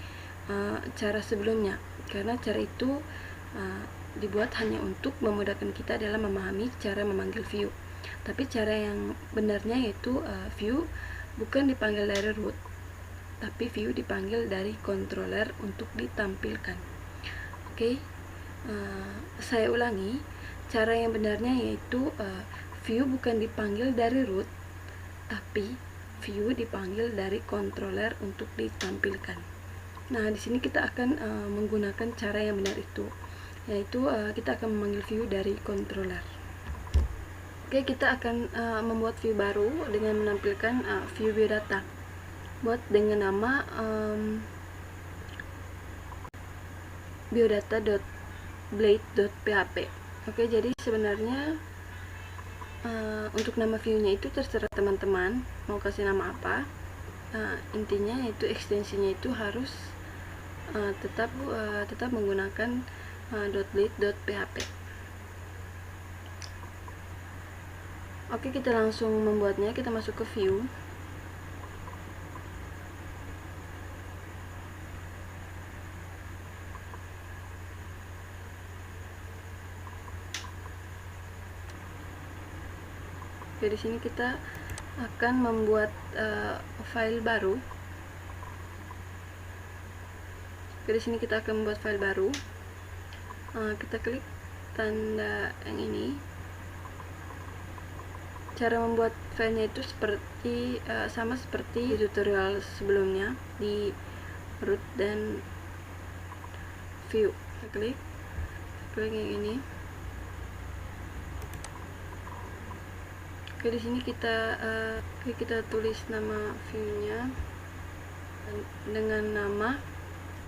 cara sebelumnya, karena cara itu dibuat hanya untuk memudahkan kita dalam memahami cara memanggil view. Tapi cara yang benarnya yaitu view bukan dipanggil dari root, tapi view dipanggil dari controller untuk ditampilkan. Oke, saya ulangi, cara yang benarnya yaitu view bukan dipanggil dari root, tapi view dipanggil dari controller untuk ditampilkan. Nah, di sini kita akan menggunakan cara yang benar itu, yaitu kita akan memanggil view dari controller. Oke, kita akan membuat view baru dengan menampilkan view biodata. Buat dengan nama biodata.blade.php. Oke, jadi sebenarnya untuk nama view-nya itu terserah teman-teman mau kasih nama apa. Intinya yaitu ekstensinya itu harus tetap menggunakan .blade.php. Oke, kita langsung membuatnya. Kita masuk ke view. Oke, di sini kita akan membuat file baru. Di sini kita akan membuat file baru. Kita klik tanda yang ini. Cara membuat filenya itu sama seperti di tutorial sebelumnya di root dan view. Kita klik yang ini. Oke, di sini kita tulis nama view-nya dengan nama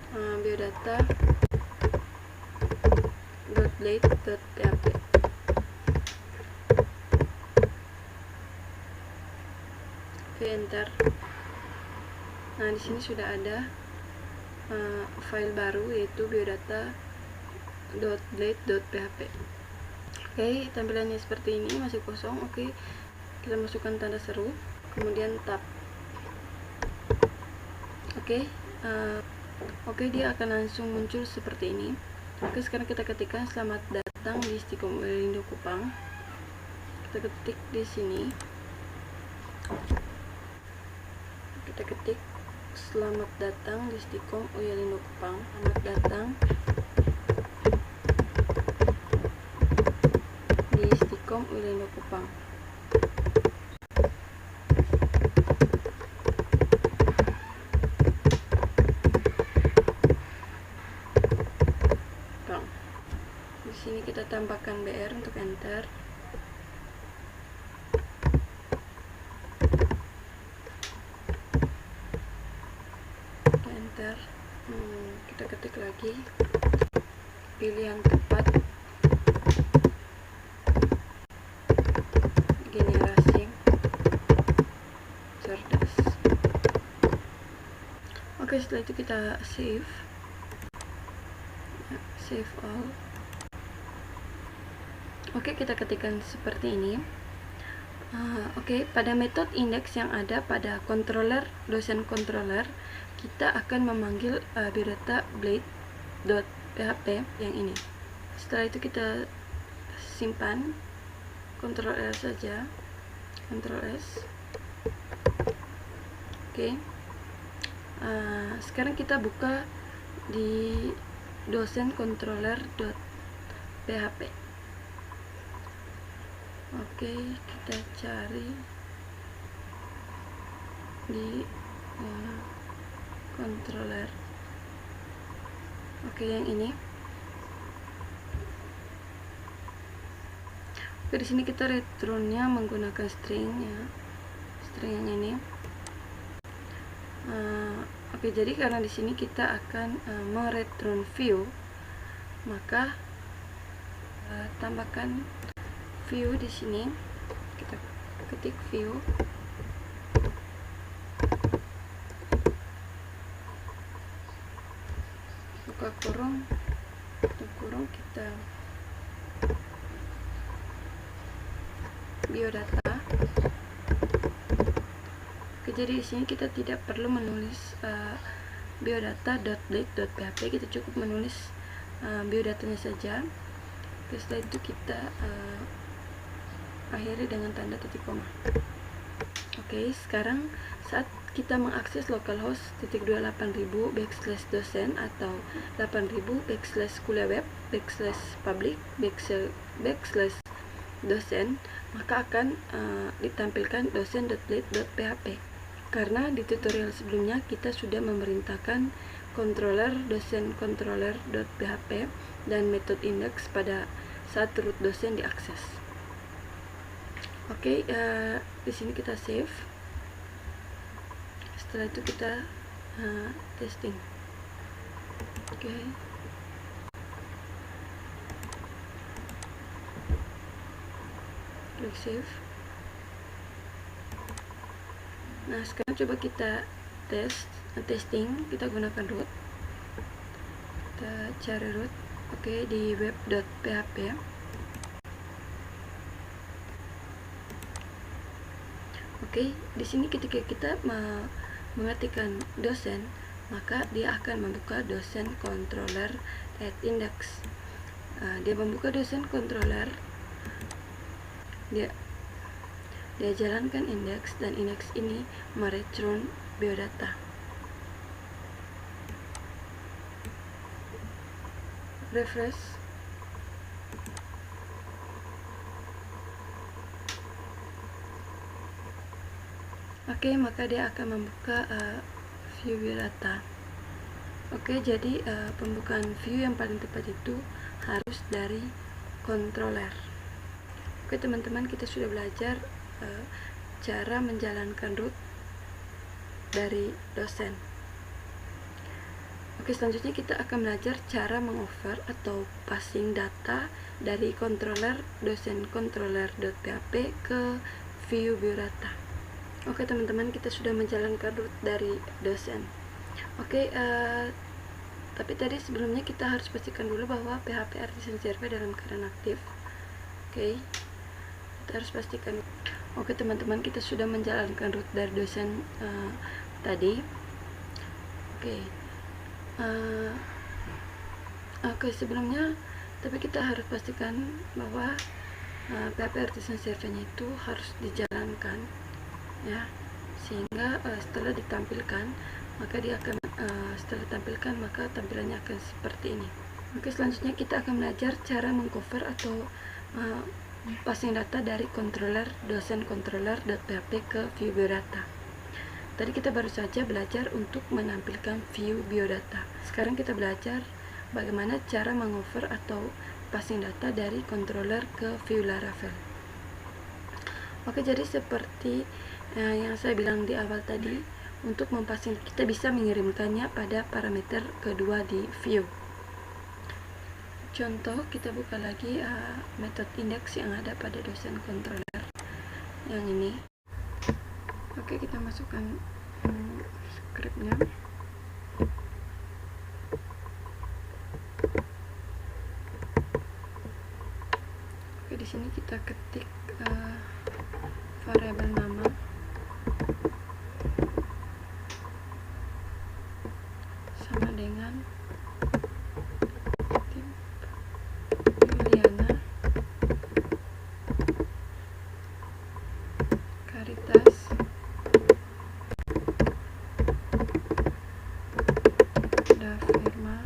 biodata.blade.php. Oke, enter. Nah, di sini sudah ada file baru yaitu biodata.blade.php. Oke, tampilannya seperti ini, masih kosong. Oke, kita masukkan tanda seru, kemudian tab. Oke, dia akan langsung muncul seperti ini. Oke, sekarang kita ketikkan selamat datang di Stikom Uyalindo Kupang. Kita ketik di sini. Kita ketik selamat datang di Stikom Uyalindo Kupang. Selamat datang di Stikom Uyalindo Kupang. Di sini kita tambahkan BR untuk enter. lagi, pilih yang tepat, generasi cerdas. Oke, setelah itu kita save ya, save all. Oke, kita ketikkan seperti ini. Oke, pada metode index yang ada pada controller, dosen controller, kita akan memanggil biodata blade.php yang ini. Setelah itu kita simpan, Ctrl L saja, Ctrl S. Oke. Sekarang kita buka di dosen controller.php. Oke, kita cari di controller. Oke, yang ini. Oke, di sini kita returnnya menggunakan string ya, string yang ini. Oke, jadi karena di sini kita akan mereturn view, maka tambahkan view di sini. Kita ketik view, buka kurung, tutup kurung, kita biodata. Oke, jadi di sini kita tidak perlu menulis biodata.blade.php, kita cukup menulis biodatanya saja. Oke, setelah itu kita akhiri dengan tanda titik koma. Oke, sekarang saat kita mengakses localhost 28.000/dosen atau 8.000/public/dosen, maka akan ditampilkan dosen.blade.php. Karena di tutorial sebelumnya kita sudah memerintahkan controller dosen controller.php dan metode index pada saat root dosen diakses. Oke, di sini kita save. Setelah itu kita testing. Oke. Klik save. Nah, sekarang coba kita testing. Kita gunakan root. Kita cari root. Oke, di web.php. Oke, di sini ketika kita mengetikkan dosen, maka dia akan membuka dosen controller at index. Dia membuka dosen controller, dia jalankan index, dan index ini mereturn biodata. Refresh. Oke, maka dia akan membuka view biodata. Oke, jadi pembukaan view yang paling tepat itu harus dari controller. Oke teman-teman, kita sudah belajar cara menjalankan root dari dosen. Oke, selanjutnya kita akan belajar cara mengover atau passing data dari controller dosen controller.php ke view biodata. Oke teman-teman, kita sudah menjalankan root dari dosen. Oke, tapi tadi sebelumnya kita harus pastikan dulu bahwa PHP Artisan Server dalam keadaan aktif. Oke, kita harus pastikan. Oke teman-teman, kita sudah menjalankan root dari dosen tadi. Oke, oke, sebelumnya tapi kita harus pastikan bahwa PHP Artisan Server-nya itu harus dijalankan ya, sehingga setelah ditampilkan maka dia akan setelah ditampilkan maka tampilannya akan seperti ini. Oke, selanjutnya kita akan belajar cara mengcover atau passing data dari controller dosen controller.php ke view biodata. Tadi kita baru saja belajar untuk menampilkan view biodata. Sekarang kita belajar bagaimana cara mengover atau passing data dari controller ke view Laravel. Oke, jadi seperti yang saya bilang di awal tadi, untuk mempassing kita bisa mengirimkannya pada parameter kedua di view. contoh, kita buka lagi metode index yang ada pada dosen controller yang ini. Oke, kita masukkan scriptnya. Oke, di sini kita ketik variabel nama sama dengan Juliana Caritas Da Firma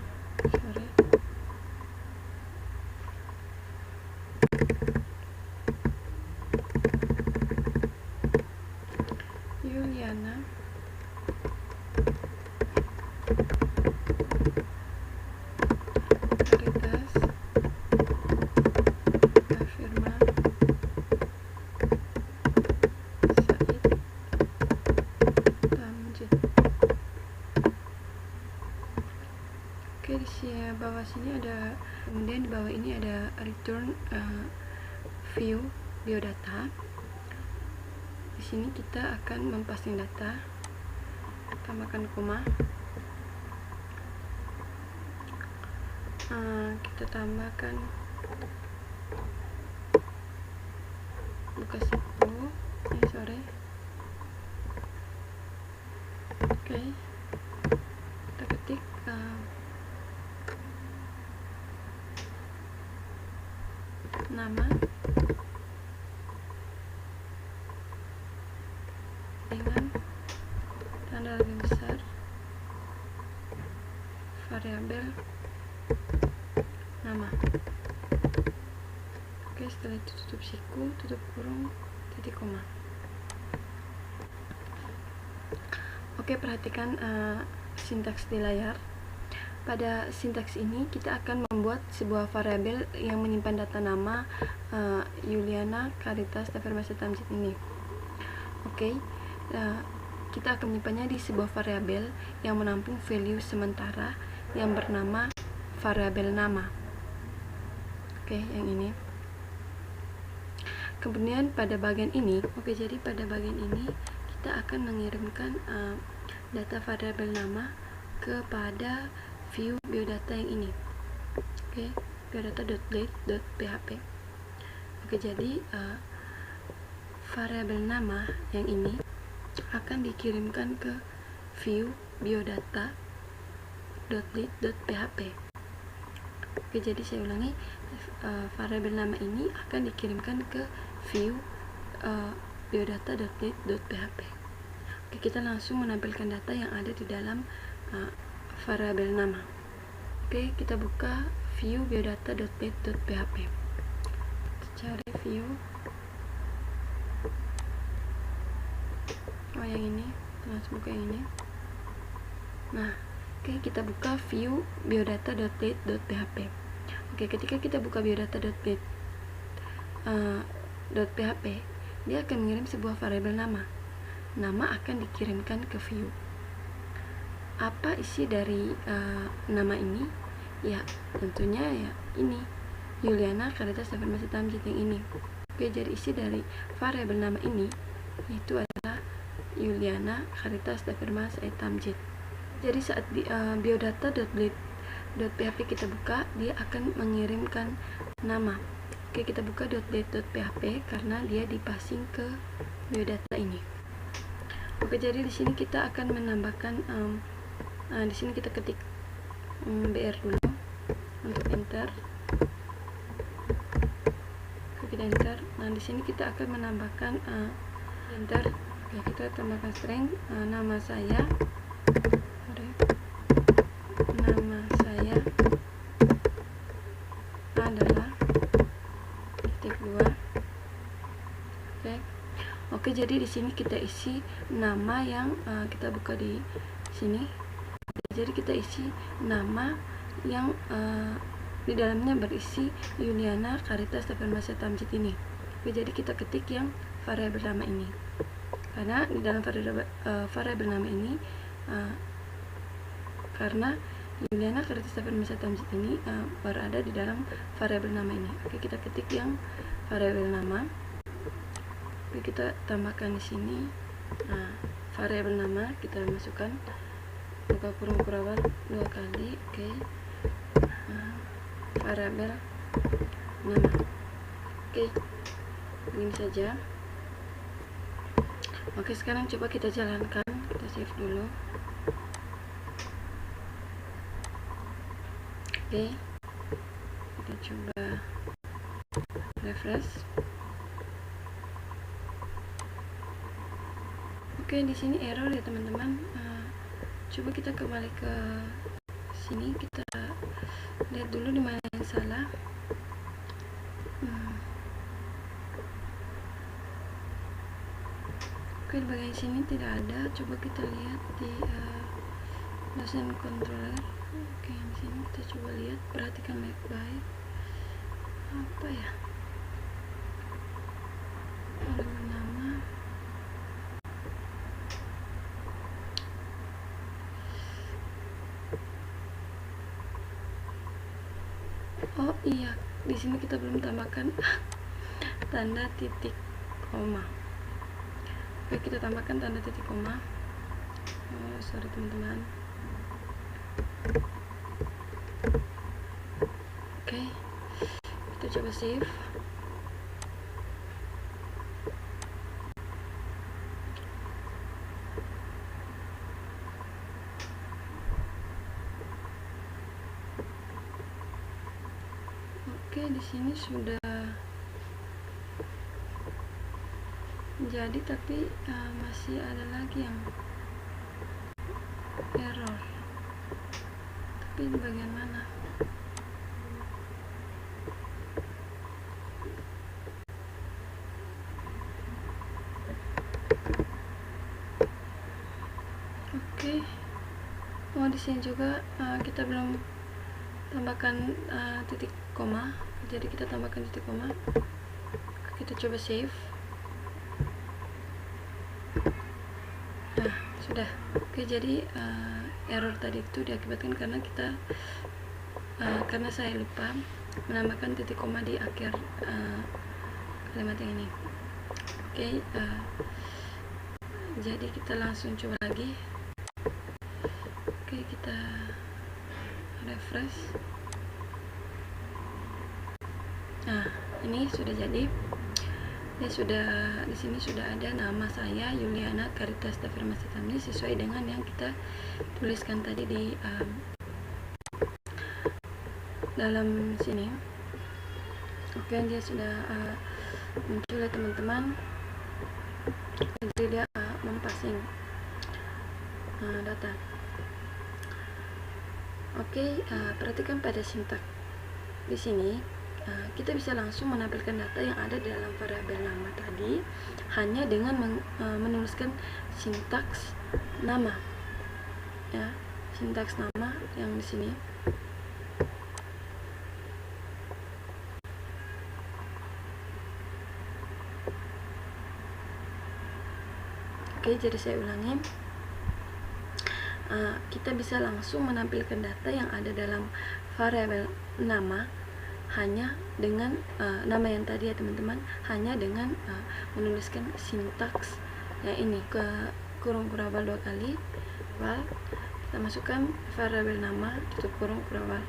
Juliana Caritas Da Firma Said Tamjid. Oke, di sini bawah sini ada, kemudian di bawah ini ada return view biodata. Di sini kita akan mempasting data, tambahkan koma, kita tambahkan buka siku, oke, kita ketik nama dengan tanda lebih besar variabel nama. Oke, setelah itu tutup siku, tutup kurung, titik koma. Oke, perhatikan sintaks di layar. Pada sintaks ini kita akan membuat sebuah variabel yang menyimpan data nama Juliana Caritas Da Firma Said Tamjid ini. Oke, kita akan menyimpannya di sebuah variabel yang menampung value sementara yang bernama variabel nama. Oke, yang ini. Kemudian pada bagian ini, jadi pada bagian ini kita akan mengirimkan data variabel nama kepada view biodata yang ini. Oke, biodata.blade.php. Oke, jadi variabel nama yang ini akan dikirimkan ke view biodata.blade.php. Oke, jadi saya ulangi, variabel nama ini akan dikirimkan ke view biodata.blade.php. Oke, kita langsung menampilkan data yang ada di dalam variabel nama. Oke, kita buka view biodata.blade.php. Cari view, yang ini, langsung buka yang ini. Nah, oke, kita buka view biodata.blade.php. Oke, ketika kita buka biodata.blade.php, dia akan mengirim sebuah variabel nama. Nama akan dikirimkan ke view. Apa isi dari nama ini? Ya, tentunya ya ini, Juliana Caritas Da Firma Said Tamjid yang ini. Oke, jadi isi dari variabel nama ini itu adalah Juliana Caritas Da Firma Said Tamjid. Jadi saat biodata.blade.php kita buka, dia akan mengirimkan nama. Oke, kita buka .blade.php karena dia dipasing ke biodata ini. Oke, jadi di sini kita akan menambahkan di sini kita ketik br dulu untuk enter. Oke, kita enter. Nah, di sini kita akan menambahkan enter. Oke, kita tambahkan string nama saya adalah titik 2. Oke, jadi di sini kita isi nama yang kita buka di sini. Jadi kita isi nama yang di dalamnya berisi Juliana Caritas Da Firma Said Tamjid ini. Oke, jadi kita ketik yang variabel nama ini. Karena di dalam variabel nama ini karena Juliana Kartasafirmasa Tamjid ini berada di dalam variabel nama ini. Oke, kita ketik yang variabel nama. Oke, kita tambahkan di sini variabel nama, kita masukkan buka kurung kurawal 2 kali. Oke, variabel nama. Oke, begini saja. Oke, sekarang coba kita jalankan, kita save dulu. Oke, kita coba refresh. Oke, di sini error ya teman-teman. Coba kita kembali ke sini, kita lihat dulu di mana yang salah. Oke, di bagian sini tidak ada. Coba kita lihat di dosen controller. Oke, di sini kita coba lihat, perhatikan baik-baik. Apa ya? Variabel nama. Oh iya, di sini kita belum tambahkan tanda titik koma. Oke, kita tambahkan tanda titik koma. Oh, sorry teman-teman. Oke, kita coba save. Oke, di sini sudah jadi, tapi masih ada lagi yang error. Tapi di bagian mana? Oke. Oh, di sini juga kita belum tambahkan titik koma. Jadi kita tambahkan titik koma. Kita coba save. Nah, sudah. Oke, jadi error tadi itu diakibatkan karena kita karena saya lupa menambahkan titik koma di akhir kalimat yang ini. Oke, jadi kita langsung coba lagi. Oke, kita refresh. Nah, ini sudah jadi. Ya, sudah, di sini sudah ada nama saya Juliana Kartasafirmasa Tamjid sesuai dengan yang kita tuliskan tadi di dalam sini. Oke, dia sudah muncul ya teman-teman. Jadi dia mempassing data. Oke, perhatikan pada sintak di sini. Kita bisa langsung menampilkan data yang ada di dalam variabel nama tadi hanya dengan menuliskan sintaks nama, ya, sintaks nama yang di sini. Oke, jadi saya ulangi. Kita bisa langsung menampilkan data yang ada dalam variabel nama hanya dengan nama yang tadi ya teman-teman, hanya dengan menuliskan sintaks yang ini ke kurung kurawal 2 kali, kita masukkan variabel nama tutup kurung kurawal.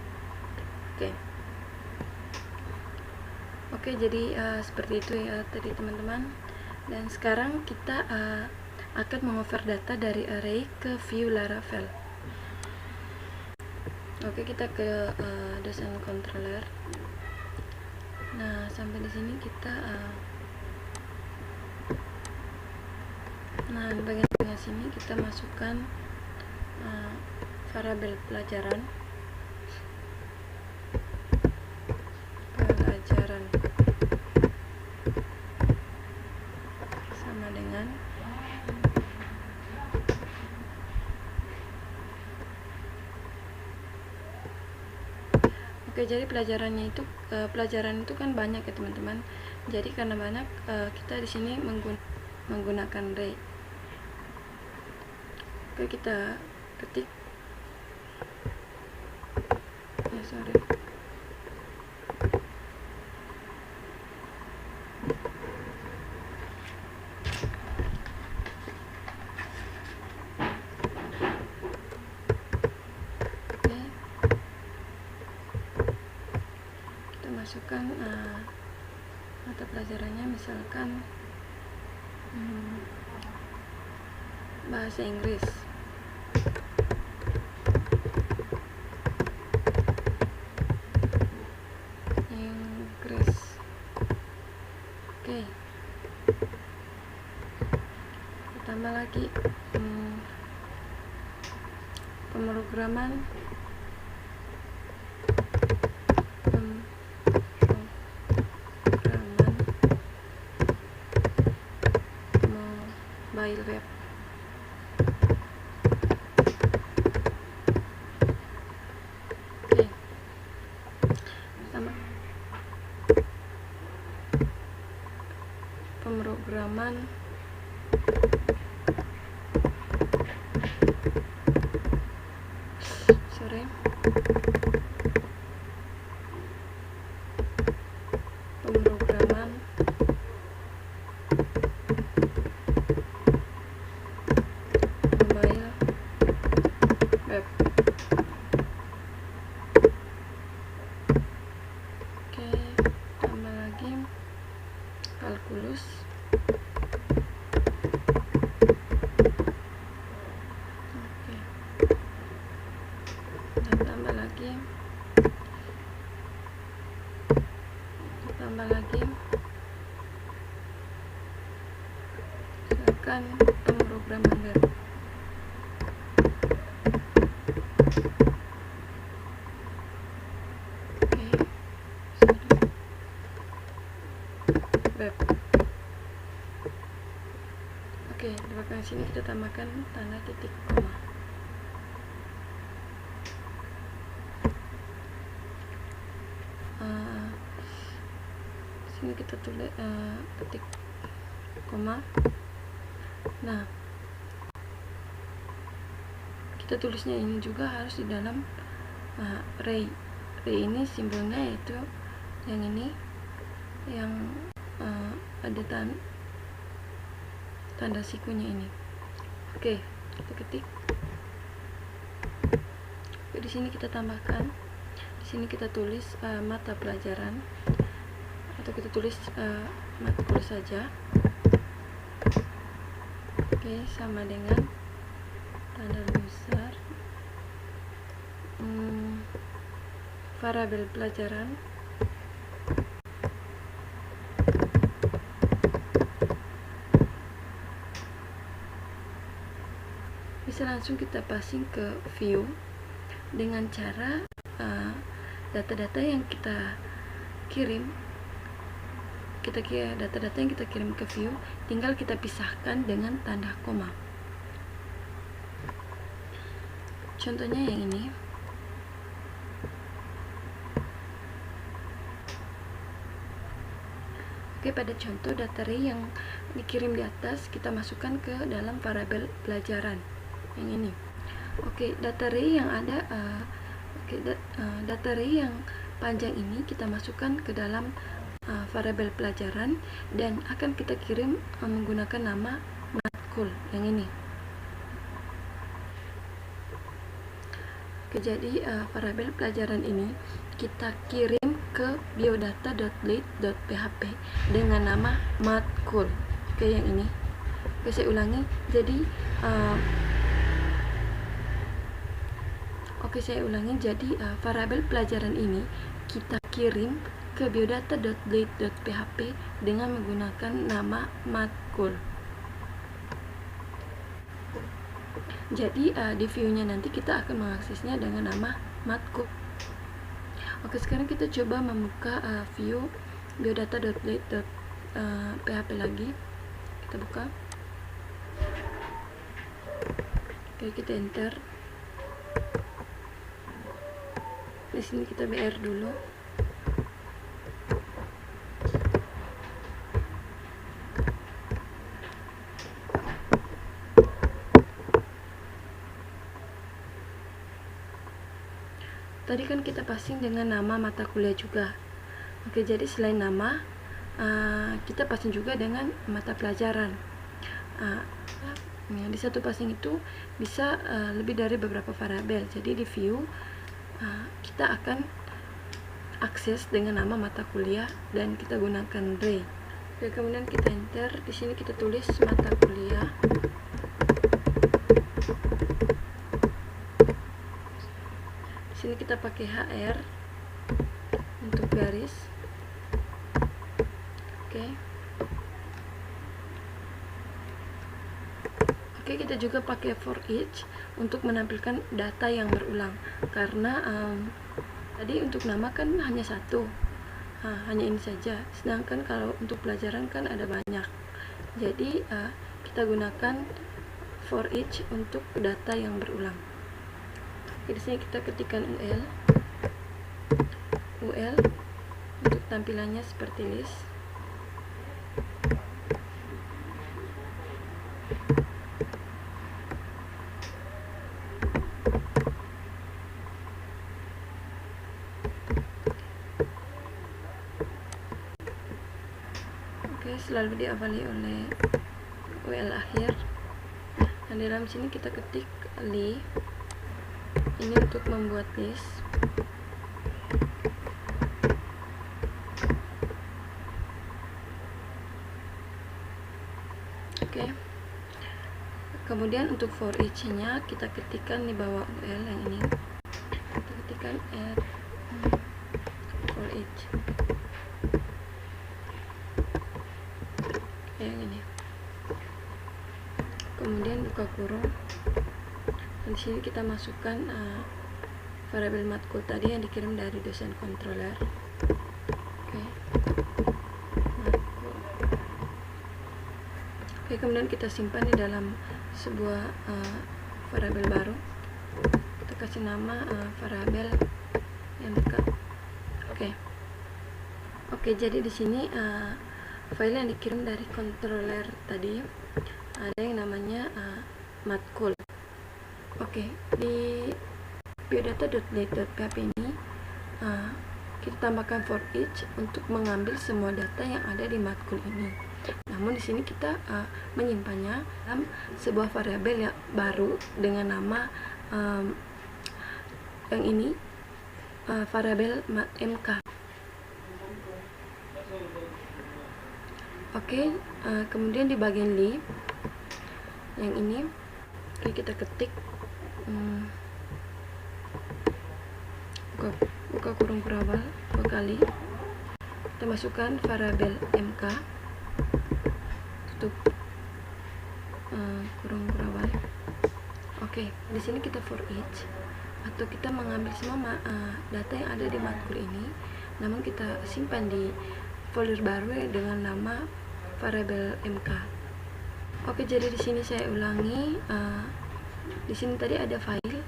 Oke, jadi seperti itu ya tadi teman-teman. Dan sekarang kita akan mengover data dari array ke view Laravel. Oke, kita ke dosen controller. Nah, sampai di sini kita nah, di bagian sini kita masukkan variabel pelajaran sama dengan oke, jadi pelajaran itu kan banyak ya teman-teman. Jadi karena banyak, kita di sini menggunakan array. Oke, kita ketik sorry. Oke, kita masukkan mata pelajarannya, misalkan bahasa Inggris. Oke, tambah lagi pemrograman mobile web. Oke, tambah pemrograman pemrograman mobile web. Oke, tambah lagi kalkulus. Oke, dan tambah lagi misalkan pemrograman web. Oke, web. Oke, di belakang sini kita tambahkan tanda titik koma. Sini kita tulis ketik koma. Nah, kita tulisnya ini juga harus di dalam ray. Ray ini simbolnya yaitu yang ini, yang ada tanda sikunya ini. Oke, kita ketik. Di sini kita tambahkan, di sini kita tulis mata pelajaran, atau kita tulis matkul saja. Oke, sama dengan tanda besar variabel pelajaran. Bisa langsung kita passing ke view dengan cara data-data yang kita kirim, data-data yang kita kirim ke view tinggal kita pisahkan dengan tanda koma. Contohnya yang ini. Oke, pada contoh data ray yang dikirim di atas kita masukkan ke dalam variabel pelajaran yang ini. Oke, data ray yang ada data ray yang panjang ini kita masukkan ke dalam variabel pelajaran dan akan kita kirim menggunakan nama matkul yang ini. Oke, jadi variabel pelajaran ini kita kirim ke biodata.blade.php dengan nama matkul. Oke, yang ini. Oke, saya ulangi. Jadi Jadi variabel pelajaran ini kita kirim ke biodata.blade.php dengan menggunakan nama matkul. Jadi di view-nya nanti kita akan mengaksesnya dengan nama matkul. Oke, sekarang kita coba membuka view biodata.blade.php lagi. Kita buka. Oke, kita enter. Di sini kita BR dulu. tadi kan kita passing dengan nama mata kuliah juga. Oke, jadi selain nama, kita passing juga dengan mata pelajaran. Di satu passing itu bisa lebih dari beberapa variabel. Jadi di view kita akan akses dengan nama mata kuliah dan kita gunakan ray. Oke, kemudian kita enter. Di sini kita tulis mata kuliah. Di sini kita pakai HR untuk garis. Oke, kita juga pakai for each untuk menampilkan data yang berulang, karena tadi untuk nama kan hanya satu, hanya ini saja, sedangkan kalau untuk pelajaran kan ada banyak. Jadi kita gunakan for each untuk data yang berulang. Oke, di sini kita ketikkan UL untuk tampilannya seperti list. Selalu diawali oleh UL akhir, dan di dalam sini kita ketik li. Ini untuk membuat list. Oke. Kemudian untuk for each nya kita ketikkan di bawah UL yang ini, kita ketikkan add for each yang ini. Kemudian buka kurung, dan di sini kita masukkan variabel matkul tadi yang dikirim dari dosen controller. Oke, matkul. Oke, kemudian kita simpan di dalam sebuah variabel baru. Kita kasih nama variabel yang dekat. Oke, jadi di sini file yang dikirim dari controller tadi ada yang namanya matkul. Oke, di biodata.late.php ini kita tambahkan for each untuk mengambil semua data yang ada di matkul ini. Namun di sini kita menyimpannya dalam sebuah variabel yang baru dengan nama yang ini, variabel mk. Oke, kemudian di bagian li yang ini, kita ketik buka kurung kurabal 2 kali, kita masukkan variabel mk, tutup kurung kurabal. Oke, di sini kita for each, atau kita mengambil semua data yang ada di matkul ini, namun kita simpan di folder baru dengan nama variabel mk. Oke, jadi di sini saya ulangi, di sini tadi ada file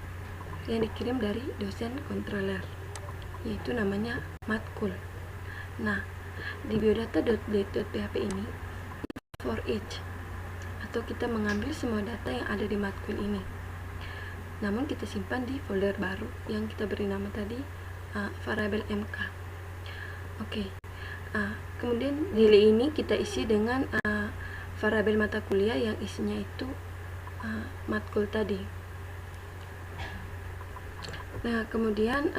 yang dikirim dari dosen controller, yaitu namanya matkul. Nah, di biodata.late.php ini for each, atau kita mengambil semua data yang ada di matkul ini, namun kita simpan di folder baru yang kita beri nama tadi variabel mk. Oke. Kemudian di li ini kita isi dengan variabel mata kuliah yang isinya itu matkul tadi. Nah, kemudian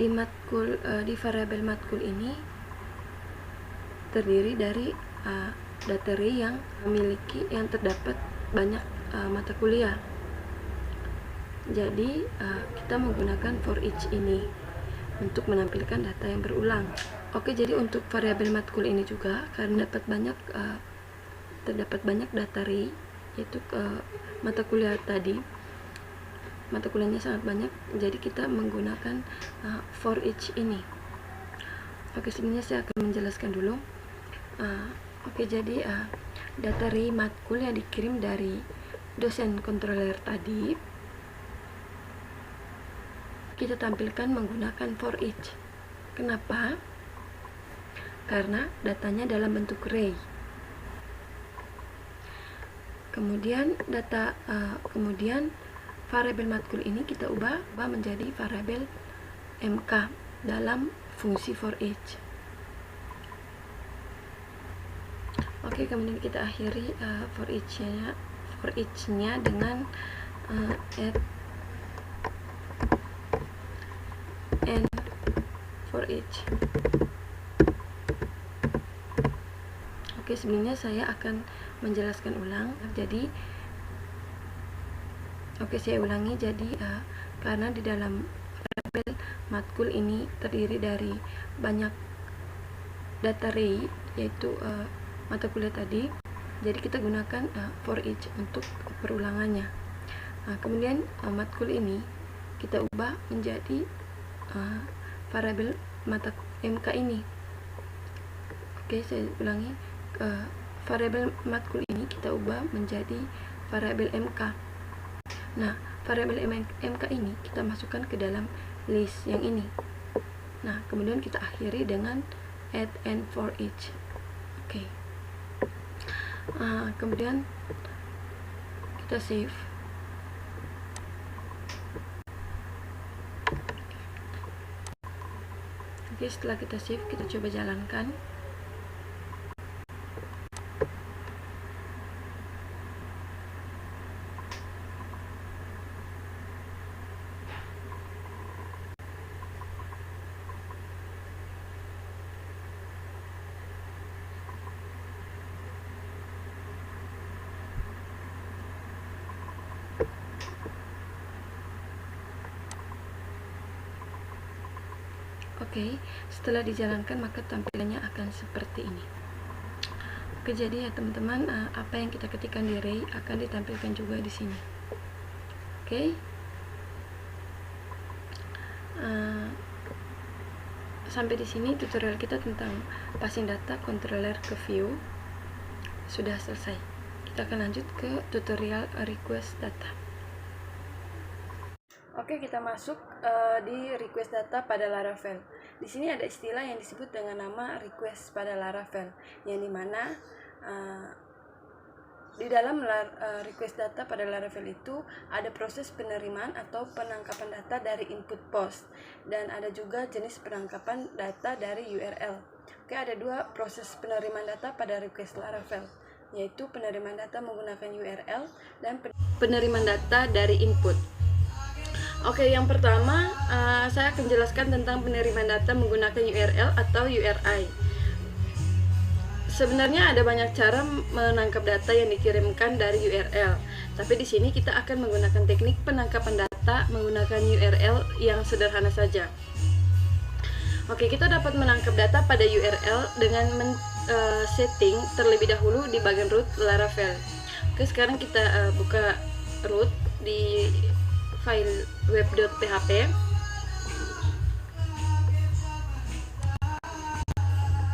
di variabel matkul ini terdiri dari data array yang terdapat banyak mata kuliah. Jadi kita menggunakan for each ini untuk menampilkan data yang berulang. Oke, jadi untuk variabel matkul ini juga karena terdapat banyak data array, yaitu mata kuliah tadi, mata kuliahnya sangat banyak, jadi kita menggunakan for each ini. Oke, sebenarnya saya akan menjelaskan dulu. Oke, jadi data array matkul yang dikirim dari dosen controller tadi kita tampilkan menggunakan for each. Kenapa? Karena datanya dalam bentuk array. Kemudian variabel matkul ini kita ubah menjadi variabel MK dalam fungsi for each. Oke, kemudian kita akhiri for each-nya dengan add and for each. Oke, sebelumnya saya akan menjelaskan ulang. Jadi saya ulangi. Jadi karena di dalam variabel matkul ini terdiri dari banyak data array, yaitu mata kuliah tadi, jadi kita gunakan for each untuk perulangannya. Kemudian matkul ini kita ubah menjadi variabel mata MK ini. Oke, saya ulangi. Variabel matkul ini kita ubah menjadi variabel MK. Nah, variabel MK ini kita masukkan ke dalam list yang ini. Nah, kemudian kita akhiri dengan add and for each. Oke. Kemudian kita save. Oke, setelah kita save, kita coba jalankan. Oke, setelah dijalankan maka tampilannya akan seperti ini. Oke, jadi ya teman-teman, apa yang kita ketikkan di array akan ditampilkan juga di sini. Oke. Sampai di sini tutorial kita tentang passing data controller ke view sudah selesai. Kita akan lanjut ke tutorial request data. Oke, kita masuk di request data pada Laravel. Di sini ada istilah yang disebut dengan nama request pada Laravel, yang dimana di dalam request data pada Laravel itu ada proses penerimaan atau penangkapan data dari input post, dan ada juga jenis penangkapan data dari URL. Oke, ada dua proses penerimaan data pada request Laravel, yaitu penerimaan data menggunakan URL dan penerimaan data dari input. Oke, yang pertama saya akan jelaskan tentang penerimaan data menggunakan URL atau URI. Sebenarnya ada banyak cara menangkap data yang dikirimkan dari URL, tapi di sini kita akan menggunakan teknik penangkapan data menggunakan URL yang sederhana saja. Oke, kita dapat menangkap data pada URL dengan setting terlebih dahulu di bagian root Laravel. Oke, sekarang kita buka root di file web.php.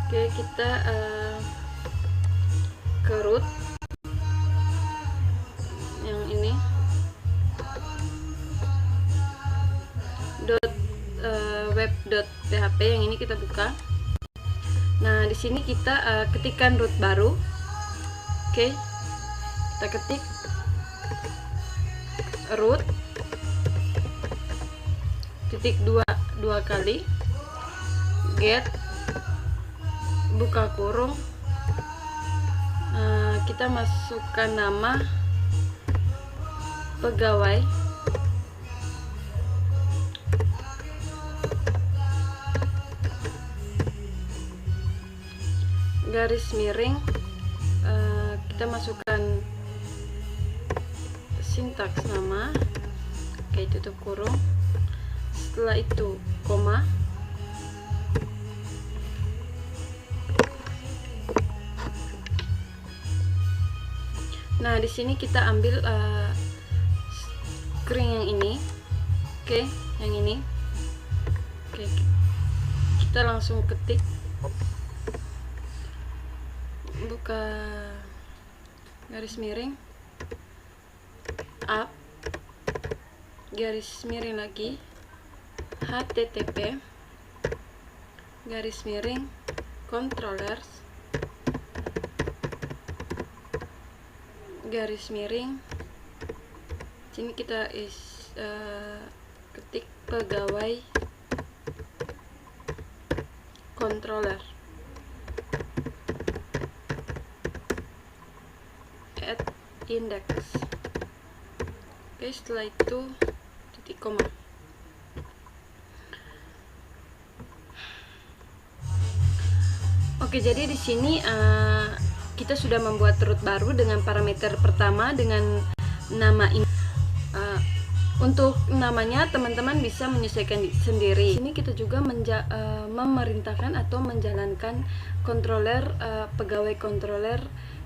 Oke, kita ke root yang ini web.php, yang ini kita buka. Nah, di sini kita ketikkan root baru. Oke, kita ketik root titik dua kali get buka kurung, kita masukkan nama pegawai, garis miring, kita masukkan sintaks nama, oke, tutup kurung. Setelah itu koma, nah di sini kita ambil string yang ini, oke, yang ini, oke, kita langsung ketik, buka garis miring, up, garis miring lagi, http garis miring controllers garis miring Sini kita ketik pegawai controller add index. Oke, setelah itu titik koma. Oke, jadi di sini kita sudah membuat root baru dengan parameter pertama dengan nama ini. Untuk namanya teman-teman bisa menyesuaikan sendiri. Sini kita juga memerintahkan atau menjalankan controller pegawai controller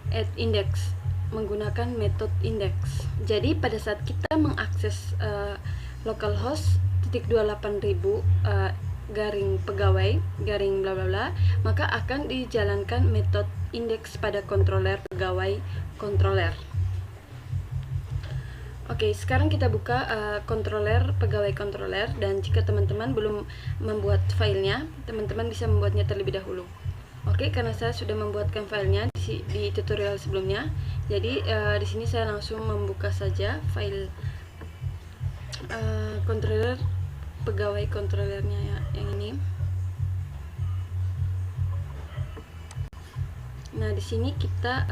add index menggunakan metode index. Jadi pada saat kita mengakses localhost /28000 garing pegawai garing bla bla bla, maka akan dijalankan metode index pada controller pegawai controller. Oke, sekarang kita buka controller pegawai controller, dan jika teman-teman belum membuat filenya, teman-teman bisa membuatnya terlebih dahulu. Oke, karena saya sudah membuatkan filenya di tutorial sebelumnya, jadi di sini saya langsung membuka saja file controller pegawai controllernya ya, yang ini. Nah, di sini kita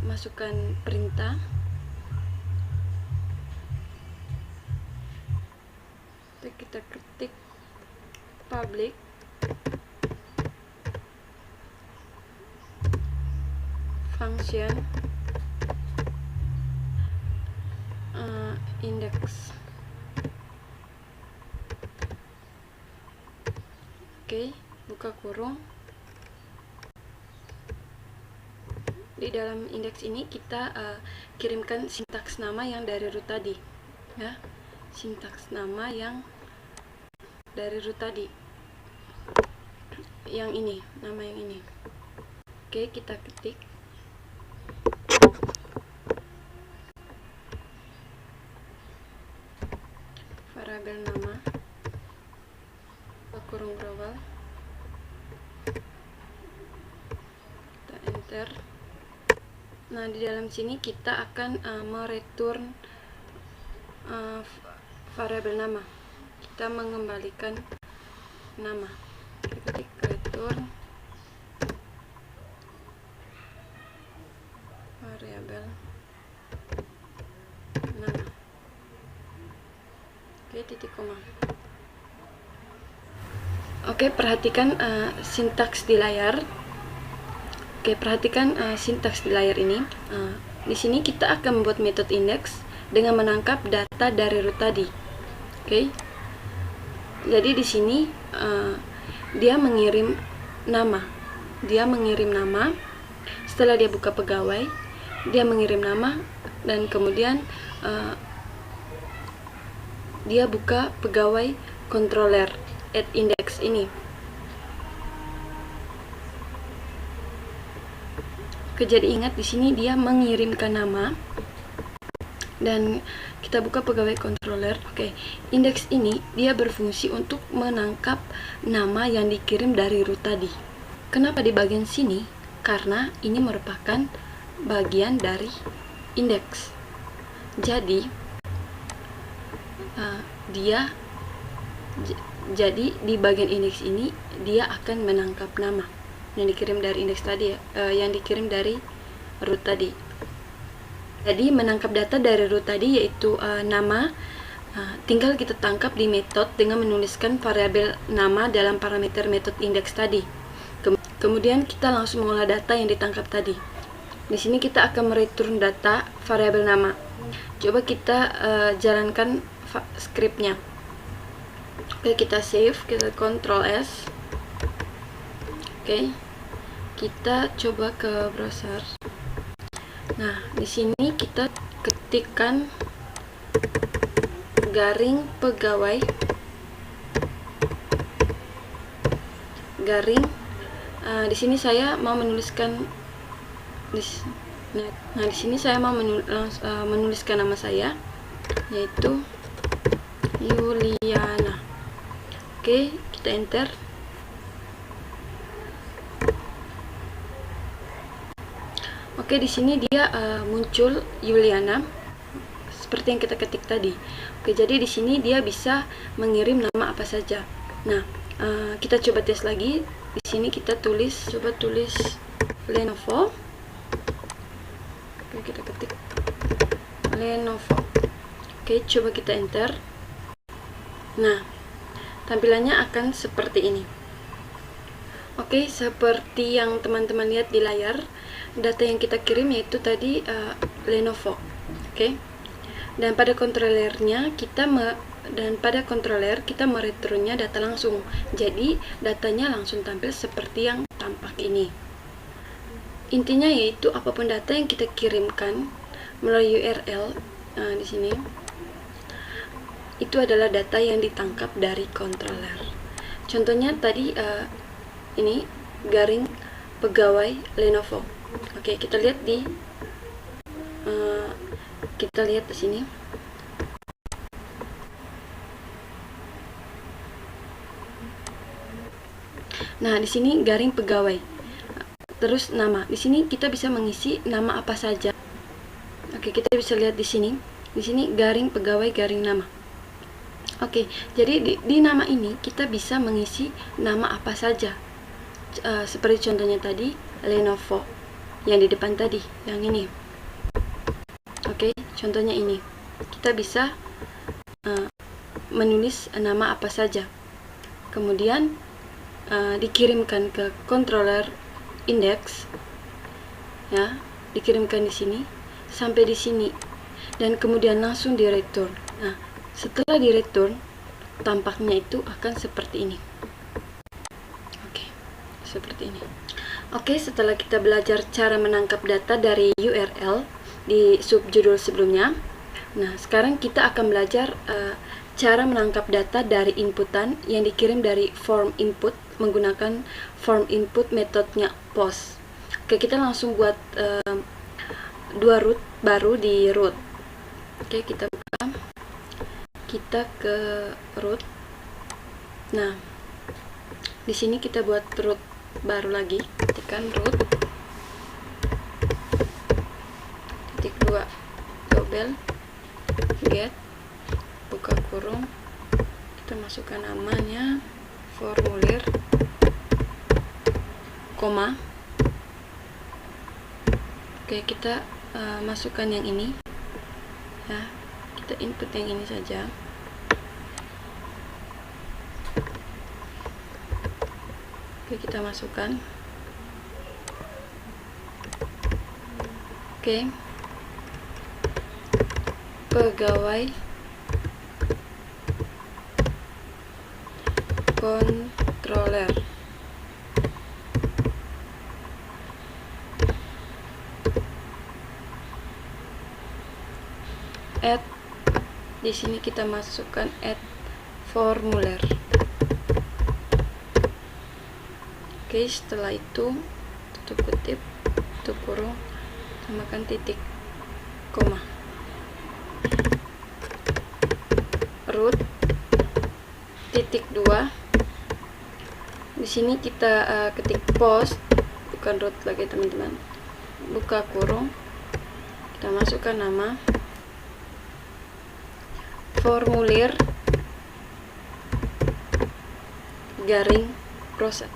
masukkan perintah. Kita ketik public function index. Oke, buka kurung. Di dalam indeks ini kita kirimkan sintaks nama yang dari root tadi, ya. Sintaks nama yang dari root tadi, yang ini, nama yang ini. Oke, kita ketik variabel nama, kurung global, kita enter. Nah, di dalam sini kita akan mereturn variabel nama. Kita mengembalikan nama. Kita ketik return variabel nama. Oke, titik koma. Oke, perhatikan sintaks di layar. Oke, perhatikan sintaks di layar ini. Di sini kita akan membuat metode index dengan menangkap data dari root tadi. Oke. Jadi di sini dia mengirim nama. Dia mengirim nama. Setelah dia buka pegawai, dia mengirim nama, dan kemudian dia buka pegawai controller add index ini. Jadi ingat di sini dia mengirimkan nama, dan kita buka pegawai controller. Oke, indeks ini dia berfungsi untuk menangkap nama yang dikirim dari root tadi. Kenapa di bagian sini? Karena ini merupakan bagian dari indeks. Jadi jadi di bagian indeks ini dia akan menangkap nama yang dikirim dari indeks tadi, yang dikirim dari root tadi. Jadi menangkap data dari root tadi yaitu nama, tinggal kita tangkap di metode dengan menuliskan variabel nama dalam parameter metode index tadi. Kemudian kita langsung mengolah data yang ditangkap tadi. Di sini kita akan mereturn data variabel nama. Coba kita jalankan scriptnya. Oke, kita save, kita Ctrl S. Oke, kita coba ke browser. Nah, di sini kita ketikkan garing pegawai garing. Di sini saya mau menuliskan di sini saya mau menuliskan nama saya, yaitu Yuliana. Oke, kita enter. Oke, di sini dia muncul Yuliana seperti yang kita ketik tadi. Oke, jadi di sini dia bisa mengirim nama apa saja. Nah, kita coba tes lagi. Di sini kita coba tulis Lenovo. Oke, kita ketik Lenovo. Oke, coba kita enter. Nah, tampilannya akan seperti ini. Oke, seperti yang teman-teman lihat di layar, data yang kita kirim yaitu tadi Lenovo. Oke. Dan pada kontroler kita mereturnya data langsung. Jadi, datanya langsung tampil seperti yang tampak ini. Intinya yaitu apapun data yang kita kirimkan melalui URL di sini, itu adalah data yang ditangkap dari controller. Contohnya tadi ini garing pegawai Lenovo. Oke, kita lihat di sini. Nah, di sini garing pegawai. Terus nama. Di sini kita bisa mengisi nama apa saja. Oke, kita bisa lihat di sini. Di sini garing pegawai garing nama. Oke, jadi di nama ini kita bisa mengisi nama apa saja. Seperti contohnya tadi Lenovo yang di depan tadi, yang ini. Oke, contohnya ini. Kita bisa menulis nama apa saja. Kemudian dikirimkan ke controller index, ya, dikirimkan di sini sampai di sini, dan kemudian langsung di return. Nah, setelah di return, tampaknya itu akan seperti ini. Oke, seperti ini. Oke, setelah kita belajar cara menangkap data dari URL di subjudul sebelumnya, nah sekarang kita akan belajar cara menangkap data dari inputan yang dikirim dari form input menggunakan form input metodenya POST. Oke, kita langsung buat dua root baru di root. Oke, kita buka. Kita ke root. Nah, di sini kita buat root baru lagi. Ketikkan root titik 2 double get buka kurung, kita masukkan namanya formulir, koma. Oke, kita masukkan yang ini, ya, kita input yang ini saja. Oke, kita masukkan. Oke, pegawai controller. Add, di sini kita masukkan add formulir. Oke, setelah itu tutup kutip, tutup kurung, tambahkan titik, koma. Root titik 2. Di sini kita ketik post, bukan root lagi teman-teman. Buka kurung, kita masukkan nama formulir garing proses.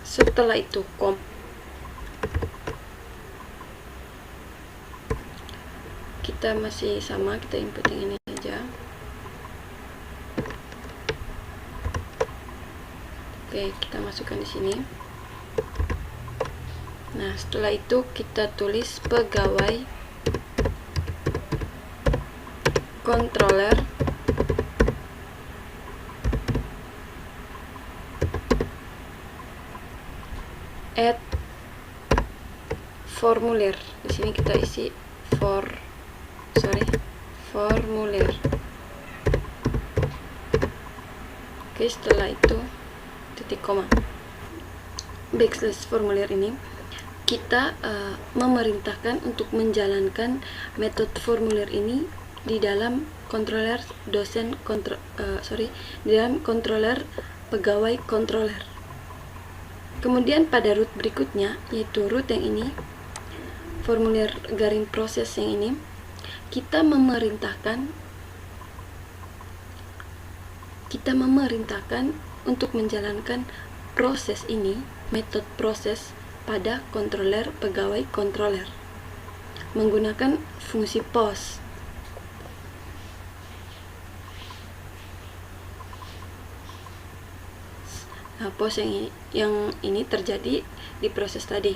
Setelah itu kita masih sama, kita input yang ini saja. Oke, kita masukkan di sini. Nah, setelah itu kita tulis pegawai controller add formulir. Di sini kita isi formulir. Oke, setelah itu titik koma. Backslash formulir ini kita memerintahkan untuk menjalankan metode formulir ini di dalam controller di dalam controller pegawai controller. Kemudian pada root berikutnya, yaitu root yang ini, formulir garing proses yang ini, kita memerintahkan untuk menjalankan proses ini, metode proses pada controller pegawai controller menggunakan fungsi POS. Nah, POS yang ini terjadi di proses tadi.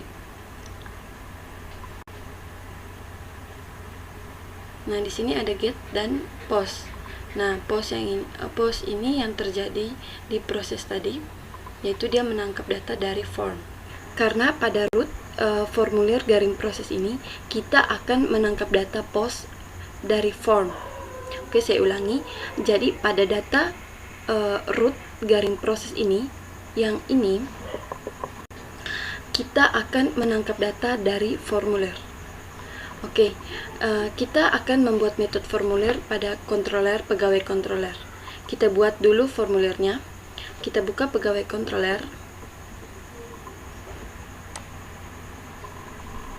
Nah, di sini ada get dan POS. Nah, POS ini yang terjadi di proses tadi, yaitu dia menangkap data dari form. Karena pada root formulir garing proses ini, kita akan menangkap data POS dari form. Oke, saya ulangi. Jadi pada data root garing proses ini, yang ini, kita akan menangkap data dari formulir. Oke, kita akan membuat metode formulir pada controller pegawai controller. Kita buat dulu formulirnya. Kita buka pegawai controller.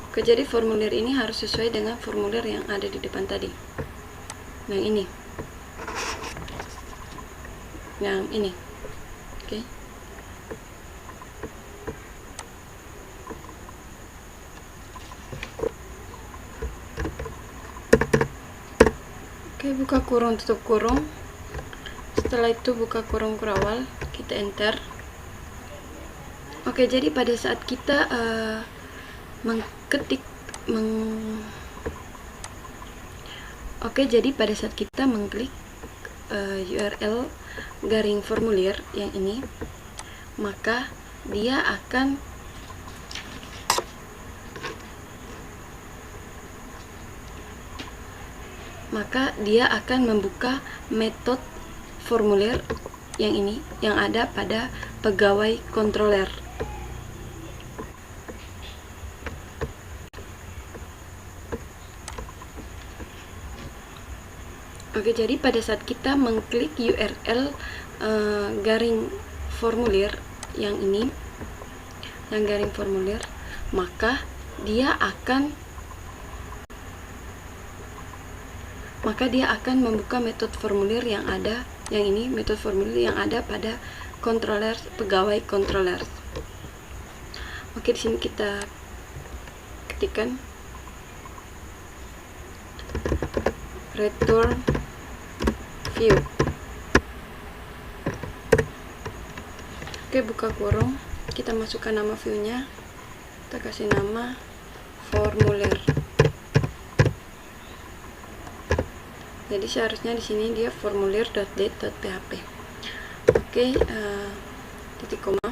Oke, jadi formulir ini harus sesuai dengan formulir yang ada di depan tadi. Yang ini. Yang ini. Oke. Oke, buka kurung, tutup kurung. Setelah itu buka kurung kurawal, kita enter. Oke, jadi pada saat kita jadi pada saat kita mengklik URL garing formulir yang ini, maka dia akan membuka metode formulir yang ini, yang ada pada pegawai controller. Oke, jadi pada saat kita mengklik URL garing formulir yang ini, yang garing formulir, maka dia akan membuka metode formulir yang ada, yang ini, metode formulir yang ada pada controller pegawai controller. Oke, di sini kita ketikkan return view. Oke, buka kurung, kita masukkan nama view-nya, kita kasih nama formulir. Jadi seharusnya di sini dia formulir.date.php. Oke, titik koma.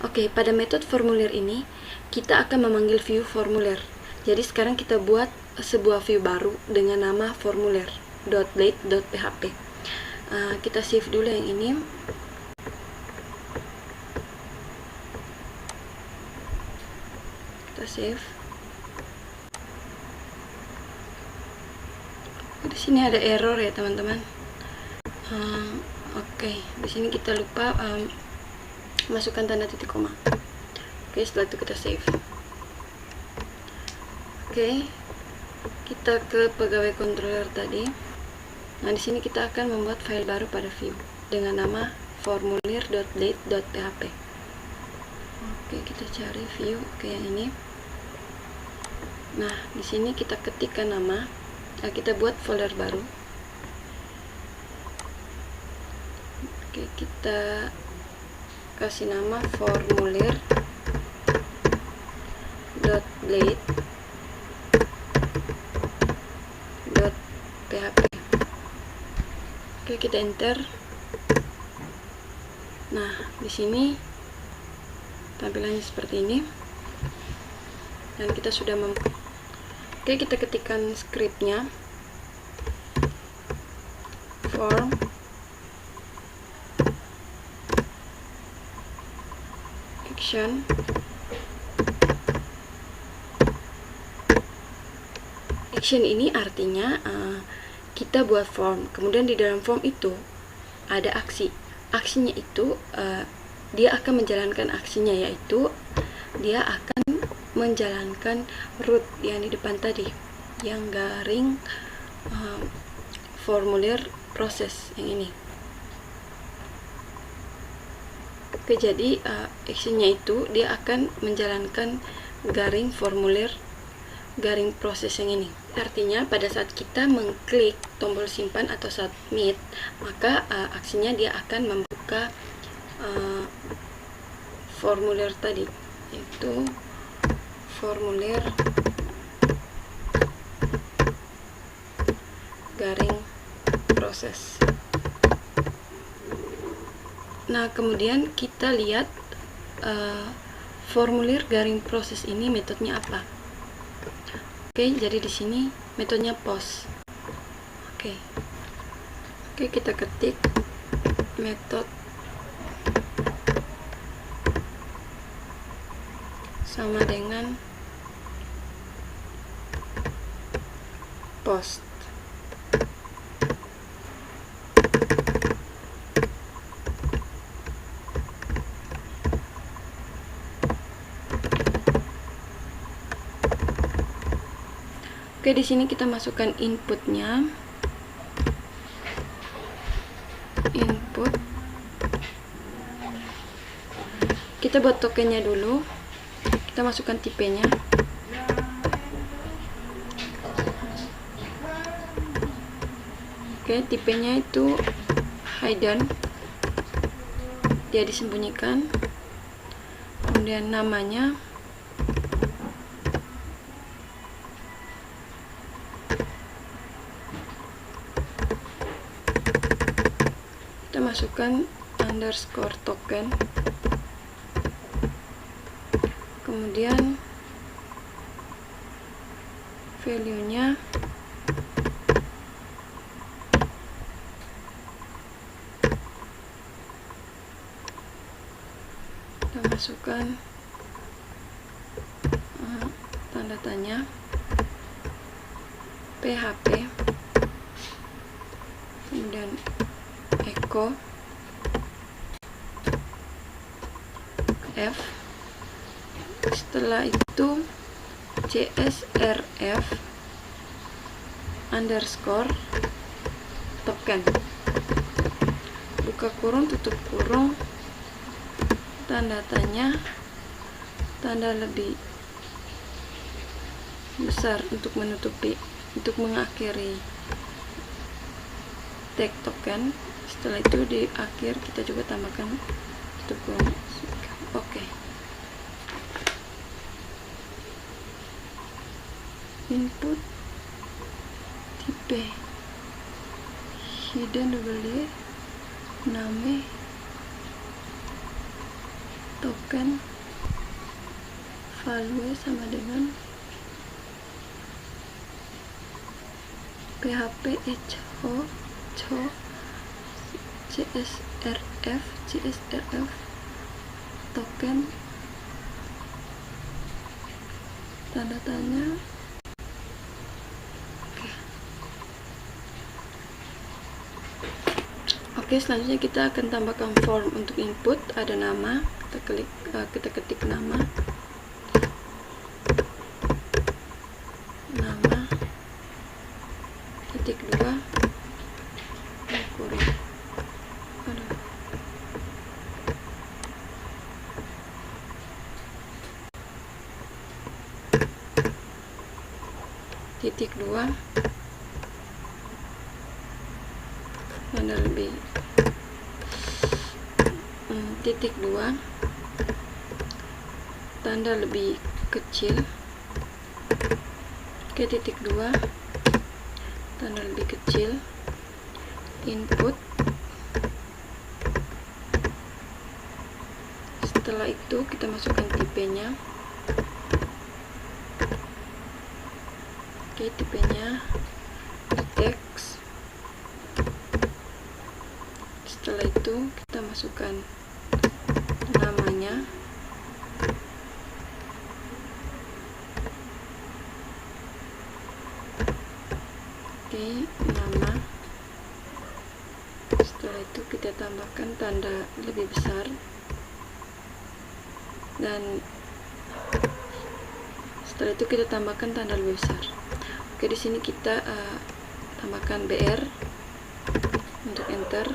Oke, pada metode formulir ini kita akan memanggil view formulir. Jadi sekarang kita buat sebuah view baru dengan nama formulir.date.php. Kita save dulu yang ini. Kita save. Di sini ada error ya teman-teman. Oke, di sini kita lupa masukkan tanda titik koma. Oke, setelah itu kita save. Oke, kita ke pegawai controller tadi. Nah, di sini kita akan membuat file baru pada view dengan nama formulir.date.php. Oke, kita cari view. Oke, yang ini. Nah, di sini kita ketikkan nama. Nah, kita buat folder baru. Oke, kita kasih nama formulir.blade.php. Oke, kita enter. Nah, di sini tampilannya seperti ini. Dan kita sudah Oke, kita ketikkan scriptnya, form action ini artinya kita buat form, kemudian di dalam form itu ada aksi. Aksinya itu dia akan menjalankan aksinya, yaitu dia akan menjalankan root yang di depan tadi, yang garing formulir proses yang ini. Oke, jadi actionnya itu dia akan menjalankan garing formulir garing proses yang ini. Artinya pada saat kita mengklik tombol simpan atau submit, maka aksinya dia akan membuka formulir tadi, yaitu formulir garing proses. Nah, kemudian kita lihat formulir garing proses ini metodenya apa. Oke, jadi di sini metodenya post. Oke, kita ketik metode sama dengan post. Oke, di sini kita masukkan inputnya. Input. Kita buat tokennya dulu. Kita masukkan tipenya. Oke, tipenya itu hidden, dia disembunyikan. Kemudian namanya kita masukkan underscore token. Kemudian value-nya kita masukkan tanda tanya PHP, kemudian echo F. Setelah itu CSRF underscore token, buka kurung tutup kurung, tanda tanya, tanda lebih besar untuk mengakhiri tag token. Setelah itu di akhir kita juga tambahkan tutup kurung. Oke. Input tipe hidden double name token value sama dengan PHP echo CSRF token tanda tanya. Oke, selanjutnya kita akan tambahkan form untuk input. Ada nama, kita ketik nama, titik 2 kurung, titik 2 tanda lebih titik 2 tanda lebih kecil. Oke, titik 2 tanda lebih kecil input. Setelah itu kita masukkan tipenya. Oke, tipenya teks. Setelah itu kita masukkan namanya. Oke, nama. Setelah itu kita tambahkan tanda lebih besar dan setelah itu kita tambahkan tanda lebih besar. Oke, di sini kita tambahkan BR untuk enter.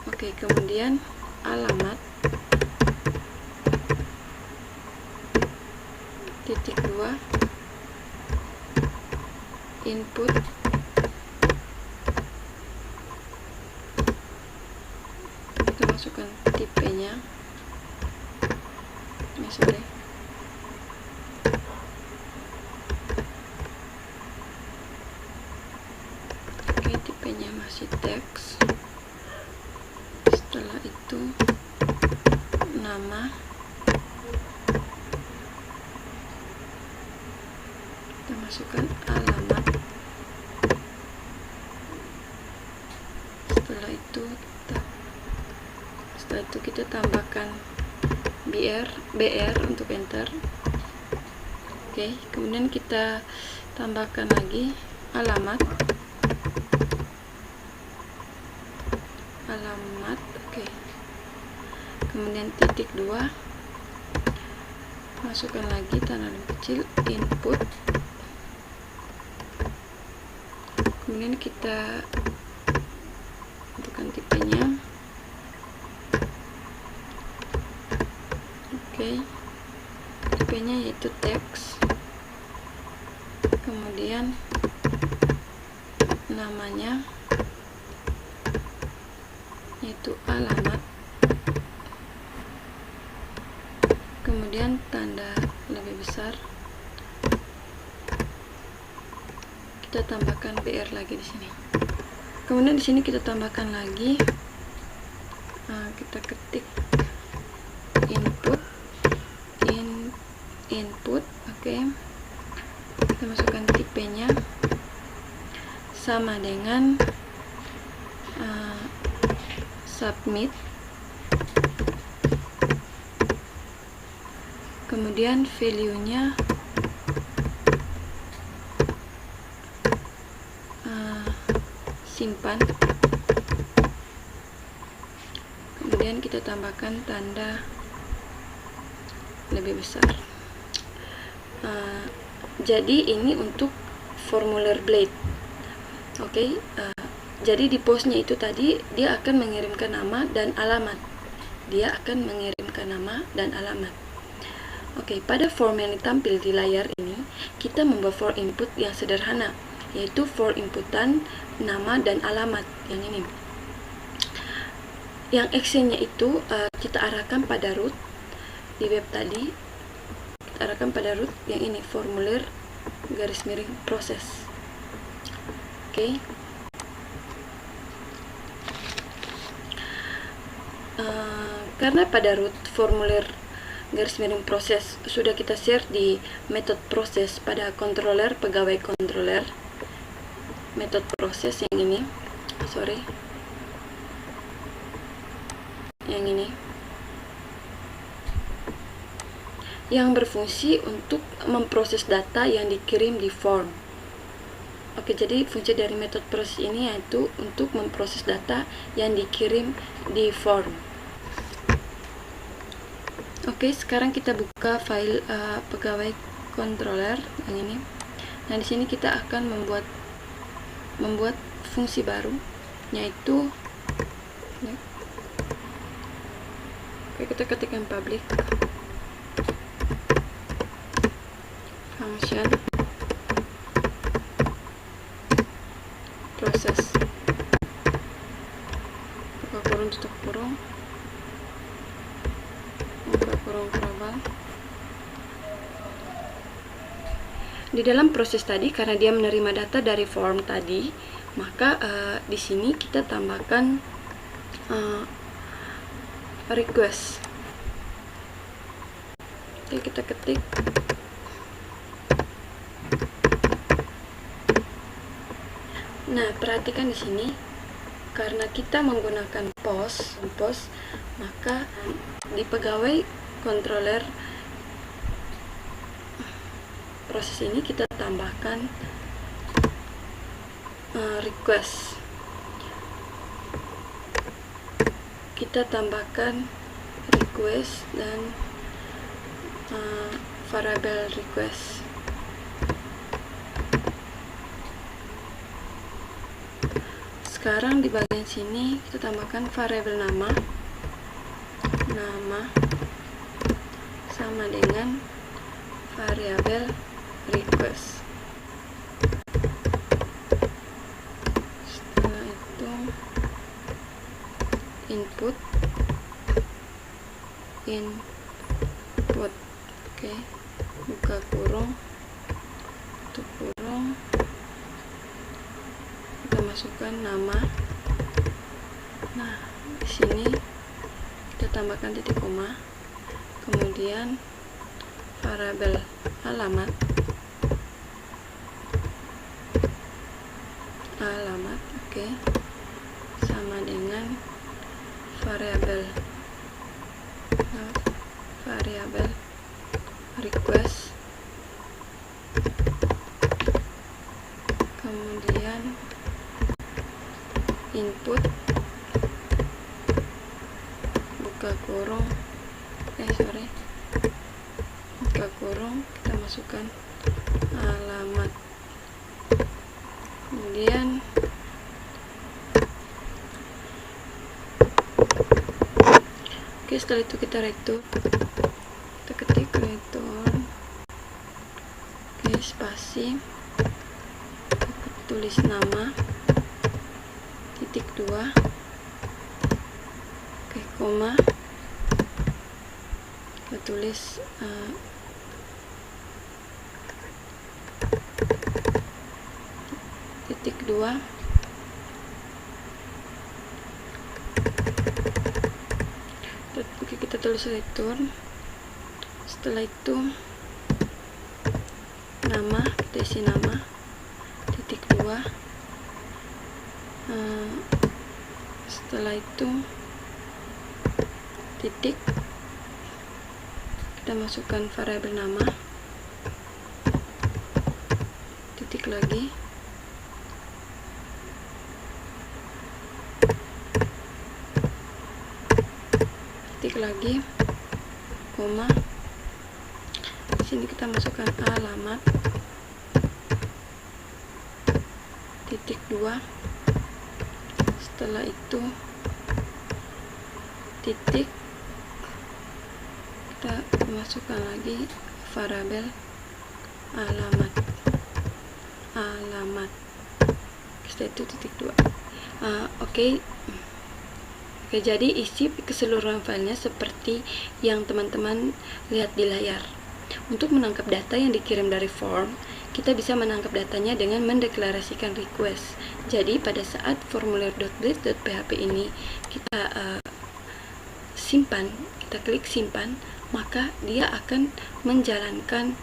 Oke, kemudian alamat titik 2 input kita masukkan tipenya. Sorry. Oke, tipenya masih teks. Setelah itu nama, kita masukkan alamat. Setelah itu kita tambahkan BR untuk enter. Oke, kemudian kita tambahkan lagi alamat. Oke, kemudian titik 2, masukkan lagi tanda lebih kecil input, kemudian kita tentukan tipenya. Oke, tipenya yaitu teks, kemudian namanya yaitu alamat, kemudian tanda lebih besar, kita tambahkan BR lagi di sini. Kemudian di sini kita tambahkan lagi, kita ketik input. Oke, kita masukkan tipenya sama dengan submit, kemudian value-nya simpan, kemudian kita tambahkan tanda lebih besar. Jadi ini untuk formulir Blade. Oke, jadi di postnya itu tadi dia akan mengirimkan nama dan alamat. Oke, pada form yang ditampil di layar ini kita membuat form input yang sederhana, yaitu form inputan nama dan alamat yang ini. Yang actionnya itu kita arahkan pada root di web tadi. Arahkan pada root yang ini, formulir garis miring proses. Oke. Karena pada root formulir garis miring proses sudah kita share di metode proses pada controller, pegawai controller, metode proses yang ini, yang ini, yang berfungsi untuk memproses data yang dikirim di form. Oke, jadi fungsi dari metode proses ini yaitu untuk memproses data yang dikirim di form. Oke, sekarang kita buka file pegawai controller yang ini. Nah, di sini kita akan membuat fungsi baru, yaitu oke, kita ketikkan public function proses, buka kurung, tutup kurung, buka kurung global. Di dalam proses tadi, karena dia menerima data dari form tadi, maka di sini kita tambahkan request. Oke, kita ketik Nah, perhatikan di sini, karena kita menggunakan post, maka di pegawai controller proses ini kita tambahkan request. kita tambahkan request dan variable request. Sekarang di bagian sini kita tambahkan variabel nama sama dengan variabel request. Setelah itu input. Oke, buka kurung, tutup kurung, kita masukkan nama. Nah, di sini kita tambahkan titik koma, kemudian variabel alamat, oke, sama dengan variabel request, kemudian input, buka kurung, buka kurung, kita masukkan alamat, kemudian oke, setelah itu kita return, kita ketik return, oke, spasi, kita tulis nama, titik 2, oke, koma, kita tulis titik 2, oke, kita tulis return. Setelah itu nama, kita isi nama, titik 2, setelah itu titik, kita masukkan variabel nama, titik lagi, titik lagi, koma, di sini kita masukkan alamat, titik 2, setelah itu titik, kita masukkan lagi variabel alamat, setelah itu titik 2. Oke, jadi isi keseluruhan filenya seperti yang teman-teman lihat di layar. Untuk menangkap data yang dikirim dari form, kita bisa menangkap datanya dengan mendeklarasikan request. Jadi pada saat formulir.blitz.php ini kita simpan, kita klik simpan, maka dia akan menjalankan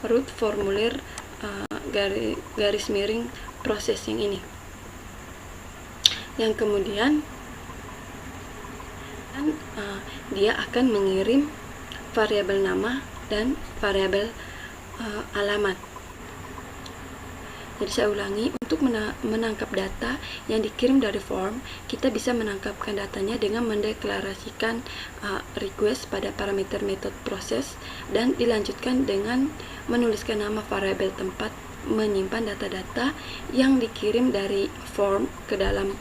root formulir garis miring processing ini, yang kemudian dia akan mengirim variabel nama dan variabel alamat. Jadi saya ulangi, untuk menangkap data yang dikirim dari form, kita bisa menangkapkan datanya dengan mendeklarasikan request pada parameter method proses, dan dilanjutkan dengan menuliskan nama variabel tempat menyimpan data-data yang dikirim dari form ke dalam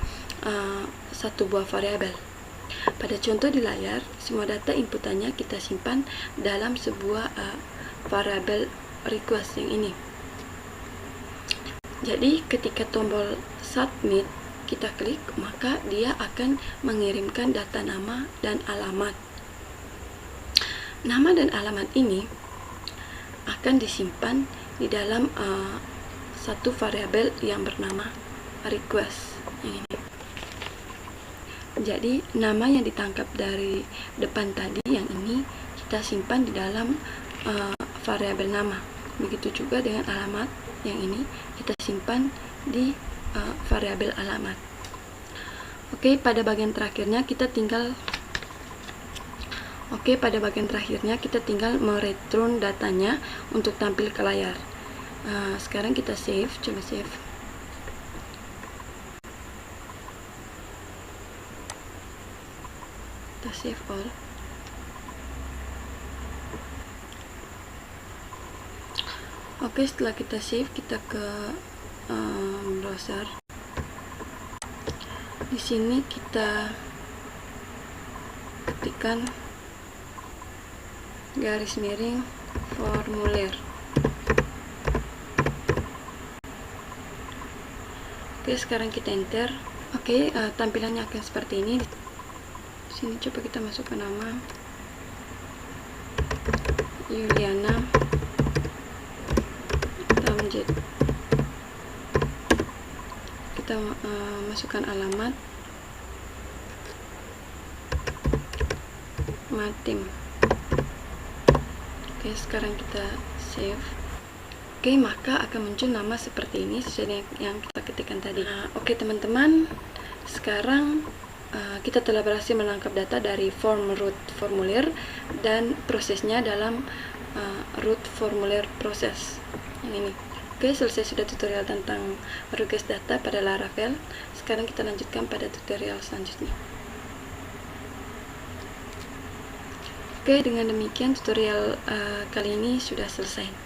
satu buah variabel. Pada contoh di layar, semua data inputannya kita simpan dalam sebuah variabel request yang ini. Jadi ketika tombol submit kita klik, maka dia akan mengirimkan data nama dan alamat. Nama dan alamat ini akan disimpan di dalam satu variabel yang bernama request yang ini. Jadi nama yang ditangkap dari depan tadi yang ini kita simpan di dalam variabel nama. Begitu juga dengan alamat yang ini kita simpan di variabel alamat. Oke, pada bagian terakhirnya kita tinggal mereturn datanya untuk tampil ke layar. Sekarang kita save, coba save. save all. Oke, setelah kita save, kita ke browser. Di sini kita ketikkan garis miring formulir. Oke, sekarang kita enter. Oke, tampilannya akan seperti ini. Di sini coba kita masukkan nama Yuliana Tamjid. Kita masukkan alamat Matim. Oke, sekarang kita save. Oke, maka akan muncul nama seperti ini sesuai dengan yang kita ketikkan tadi. Oke teman-teman, sekarang kita telah berhasil menangkap data dari form root formulir dan prosesnya dalam root formulir proses yang ini. Oke, selesai sudah tutorial tentang request data pada Laravel. Sekarang kita lanjutkan pada tutorial selanjutnya. Oke, dengan demikian tutorial kali ini sudah selesai.